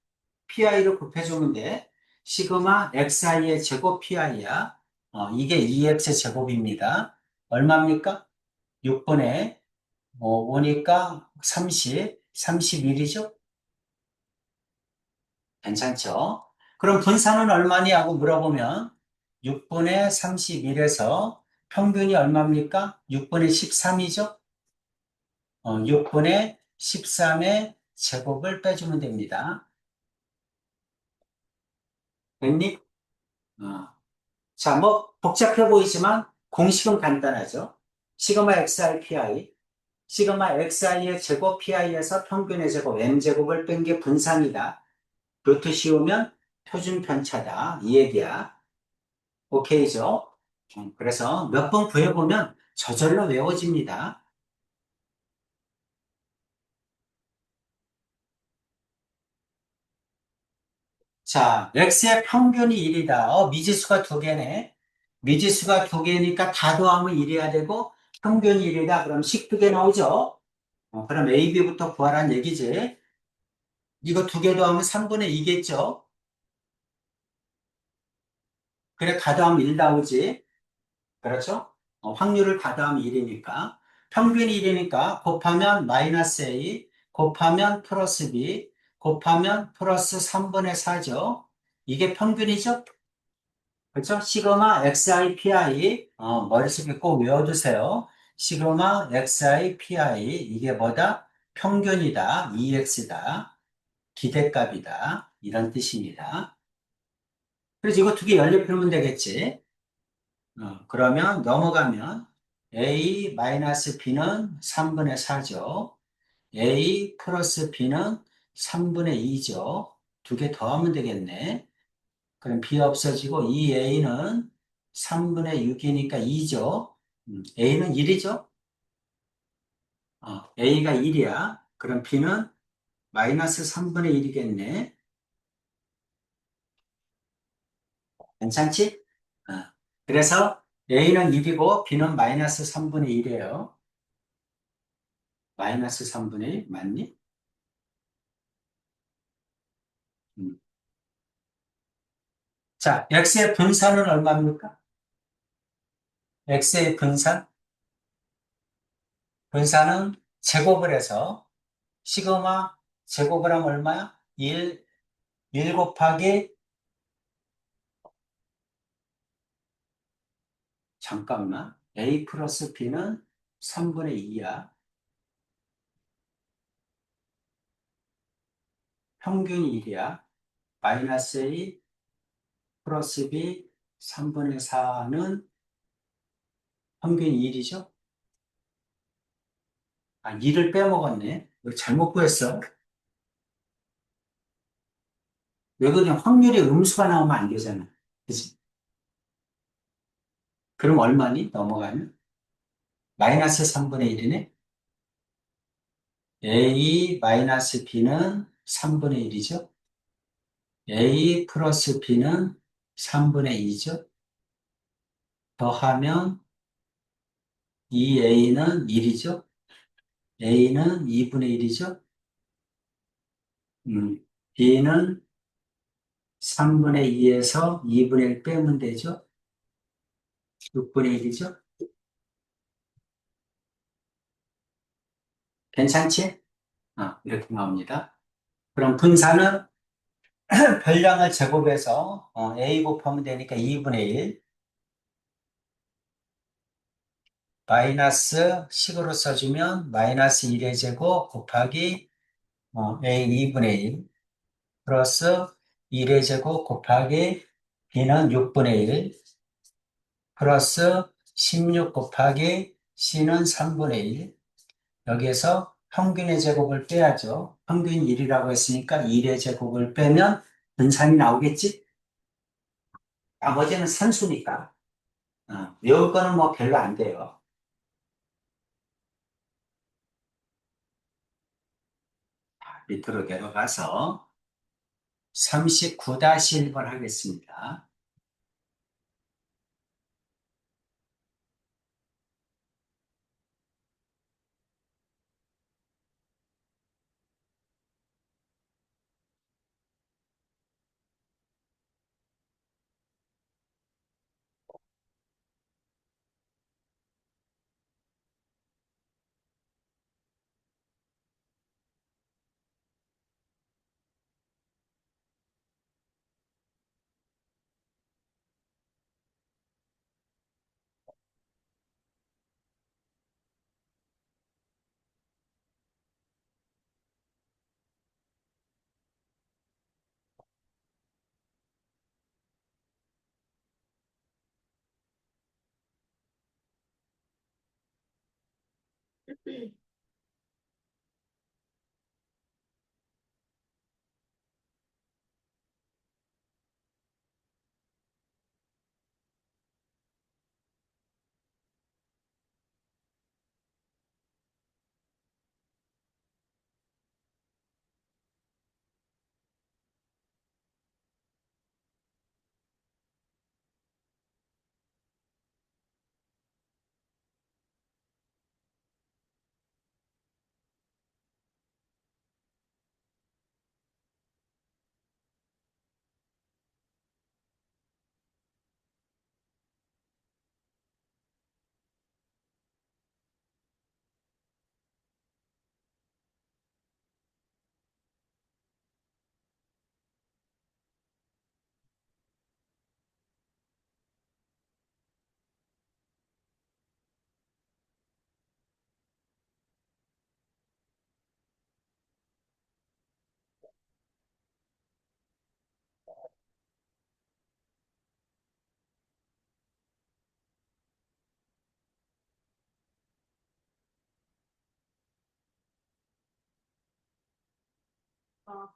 pi로 곱해주면 돼. 시그마 xi의 제곱 pi야. 이게 2x 제곱입니다. 얼마입니까? 6분의 5니까 30, 31이죠? 괜찮죠? 그럼 분산은 얼마니? 하고 물어보면 6분의 31에서 평균이 얼마입니까? 6분의 13이죠? 6분의 13의 제곱을 빼주면 됩니다. 됐니? 어. 자, 뭐 복잡해 보이지만 공식은 간단하죠. 시그마 xrpi, 시그마 xi의 제곱 pi에서 평균의 제곱 m제곱을 뺀 게 분산이다. 루트 씌우면 표준 편차다. 이 얘기야. 오케이죠? 그래서 몇 번 구해보면 저절로 외워집니다. 자, x의 평균이 1이다. 미지수가 두 개네. 미지수가 두 개니까 다 더하면 1이야 되고, 평균이 1이다. 그럼 식 두 개 나오죠? 그럼 A, B부터 구하라는 얘기지. 이거 두 개 더하면 3분의 2겠죠? 그래, 다 더하면 1 나오지. 그렇죠? 확률을 다 더하면 1이니까. 평균이 1이니까 곱하면 마이너스 A, 곱하면 플러스 B, 곱하면 플러스 3분의 4죠. 이게 평균이죠? 그렇죠? 시그마 XIPI, 머릿속에 꼭 외워두세요. 시그마 XIPI, 이게 뭐다? 평균이다. EX다. 기대값이다. 이런 뜻입니다. 그래서 이거 두 개 연립 풀면 되겠지. 그러면 넘어가면 A-B는 3분의 4죠. A 플러스 B는 3분의 2죠. 두 개 더하면 되겠네. 그럼 B 없어지고 이 A는 3분의 6이니까 2죠. A는 1이죠. A가 1이야. 그럼 B는 마이너스 3분의 1이겠네. 괜찮지? 어, 그래서 A는 1이고 B는 마이너스 3분의 1이에요. 마이너스 3분의 1 맞니? 음. 자, X의 분산은 얼마입니까? X의 분산? 분산은 제곱을 해서 시그마 제곱을 하면 얼마야? 1 곱하기 잠깐만. A 플러스 B는 3분의 2야. 평균이 1이야. 마이너스 A 플러스 B 3분의 4는 평균이 1이죠? 2를 빼먹었네. 이거 잘못 구했어. 왜 그냥 확률이 음수가 나오면 안 되잖아. 그치? 그럼 얼마니? 넘어가면? 마이너스 3분의 1이네? A 마이너스 B는 3분의 1이죠? A 플러스 B는 3분의 2죠? 더하면 2A는 1이죠? A는 2분의 1이죠. B는 3분의 2에서 2분의 1 빼면 되죠. 6분의 1이죠. 괜찮지? 이렇게 나옵니다. 그럼 분사는 별량을 제곱해서 A 곱하면 되니까 2분의 1 마이너스 식으로 써주면 마이너스 1의 제곱 곱하기 A 2분의 1 플러스 1의 제곱 곱하기 B는 6분의 1 플러스 16 곱하기 C는 3분의 1 여기에서 평균의 제곱을 빼야죠. 평균 1이라고 했으니까 1의 제곱을 빼면 분산이 나오겠지? 나머지는 산수니까. 외울 거는 뭐 별로 안 돼요. 밑으로 내려가서 39-1번 하겠습니다.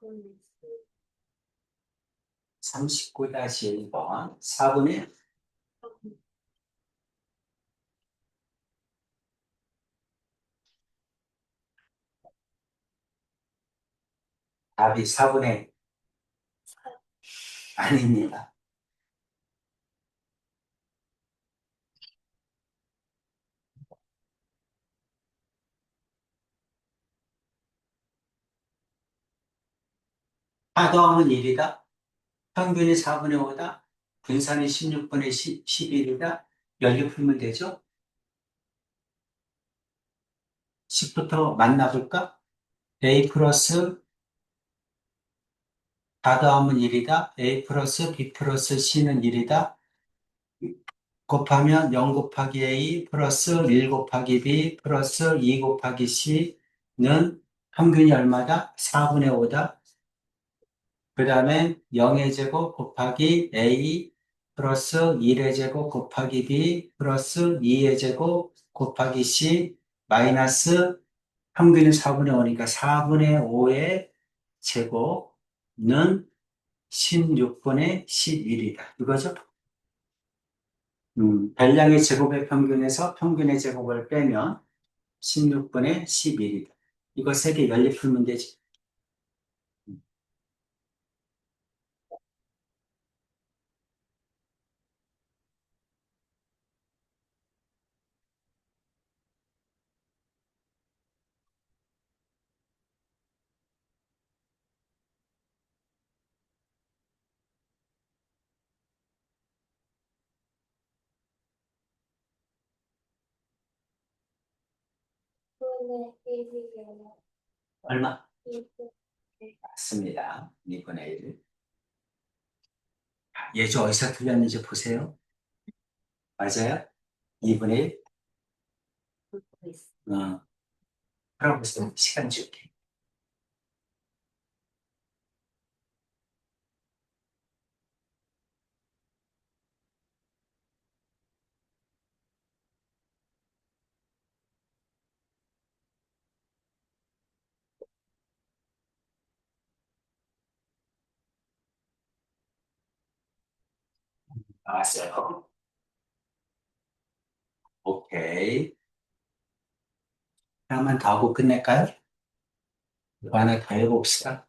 그럼 39-1번 4분의 답이 4분의 아닙니다. 하도하면 1이다. 평균이 4분의 5다. 분산이 16분의 11이다. 연립 풀면 되죠? 10부터 만나볼까? A 플러스 다 더하면 1이다. A 플러스 B 플러스 C는 1이다. 곱하면 0 곱하기 A 플러스 1 곱하기 B 플러스 2 곱하기 C는 평균이 얼마다? 4분의 5다. 그 다음에 0의 제곱 곱하기 A 플러스 1의 제곱 곱하기 B 플러스 2의 제곱 곱하기 C 마이너스 평균이 4분의 5니까 4분의 5의 제곱은 16분의 11이다. 이거죠? 별량의 제곱의 평균에서 평균의 제곱을 빼면 16분의 11이다. 이거 세 개 연립 풀면 되지. 2분의 1이에요. 얼마? 2분의 맞습니다. 2분의 1. 예제 어디서 틀렸는지 보세요. 맞아요? 2분의 1. 있어. 그럼 무슨 시간 줄게. 나왔어요. 오케이. 하나만 더 하고 끝낼까요? 이거 하나 더 해봅시다.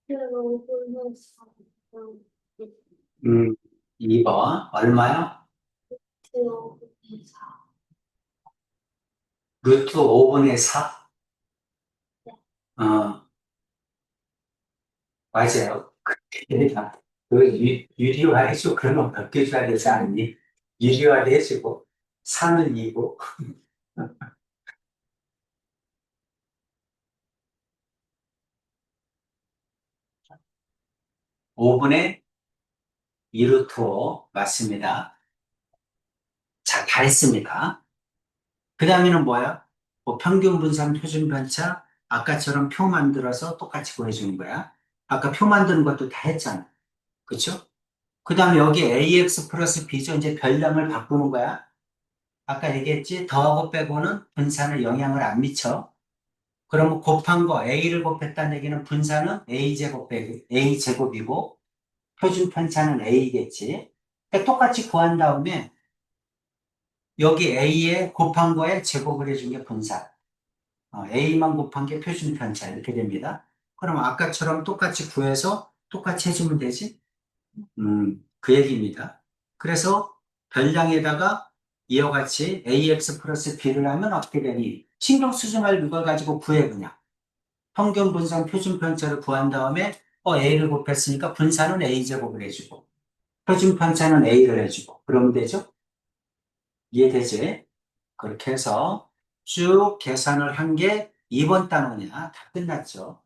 그리고 5분의 3. 2번. 얼마요? 5분의 4. 루트 5분의 4? 맞아요. 유리화해주고 그러면 바뀌어줘야 되지 않니? 유리화도 해주고 3은 2고 5분의 2루트 5 맞습니다. 자, 다 했습니다. 그 다음에는 뭐야? 뭐 평균 분산, 표준 편차, 아까처럼 표 만들어서 똑같이 구해주는 거야. 아까 표 만드는 것도 다 했잖아. 그쵸? 그 다음에 여기 ax 플러스 b죠. 이제 별량을 바꾸는 거야. 아까 얘기했지? 더하고 빼고는 분산에 영향을 안 미쳐. 그러면 곱한 거 a를 곱했다는 얘기는 분산은 a제곱 빼기 a제곱이고 표준 편차는 a겠지. 그러니까 똑같이 구한 다음에 여기 a에 곱한 거에 제곱을 해준 게 분산. A만 곱한 게 표준 편차 이렇게 됩니다. 그럼 아까처럼 똑같이 구해서 똑같이 해주면 되지? 그 얘기입니다. 그래서 별량에다가 이와 같이 AX 플러스 B를 하면 어떻게 되니? 신경 쓰지 말고 이걸 가지고 구해 그냥. 평균 분산 표준 편차를 구한 다음에 A를 곱했으니까 분산은 A제곱을 해주고 표준 편차는 A를 해주고 그러면 되죠? 이해되지? 그렇게 해서 쭉 계산을 한 게 이번 단원이야. 다 끝났죠.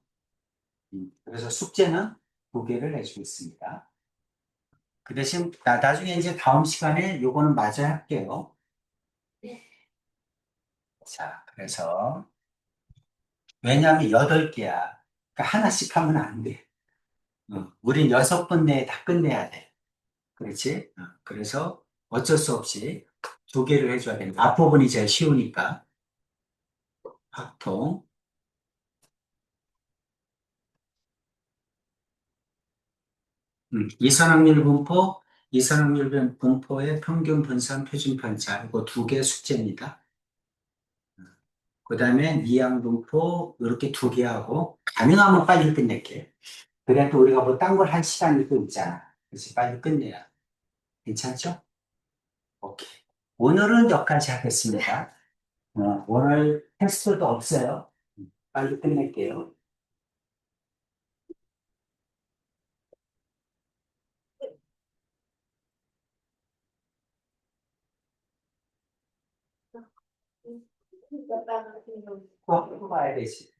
그래서 숙제는 두 개를 내주고 있습니다. 그 대신 나중에 이제 다음 시간에 요거는 마저 할게요. 네. 자, 그래서 왜냐하면 8개야. 그러니까 하나씩 하면 안 돼. 우린 6번 내에 다 끝내야 돼. 그렇지? 그래서 어쩔 수 없이 2개를 해줘야 됩니다. 앞부분이 제일 쉬우니까. 확통. 이산확률 분포의 평균 분산 표준 편차. 이거 2개 숙제입니다. 그 다음에 이항 분포 이렇게 2개 하고 가능하면 빨리 끝낼게. 그래도 우리가 뭐 딴 걸 할 시간이 또 있잖아. 그래서 빨리 끝내야. 괜찮죠? 오케이. 오늘은 여기까지 하겠습니다. 오늘 테스트도 없어요. 빨리 끝낼게요. 꼭 봐야 되지.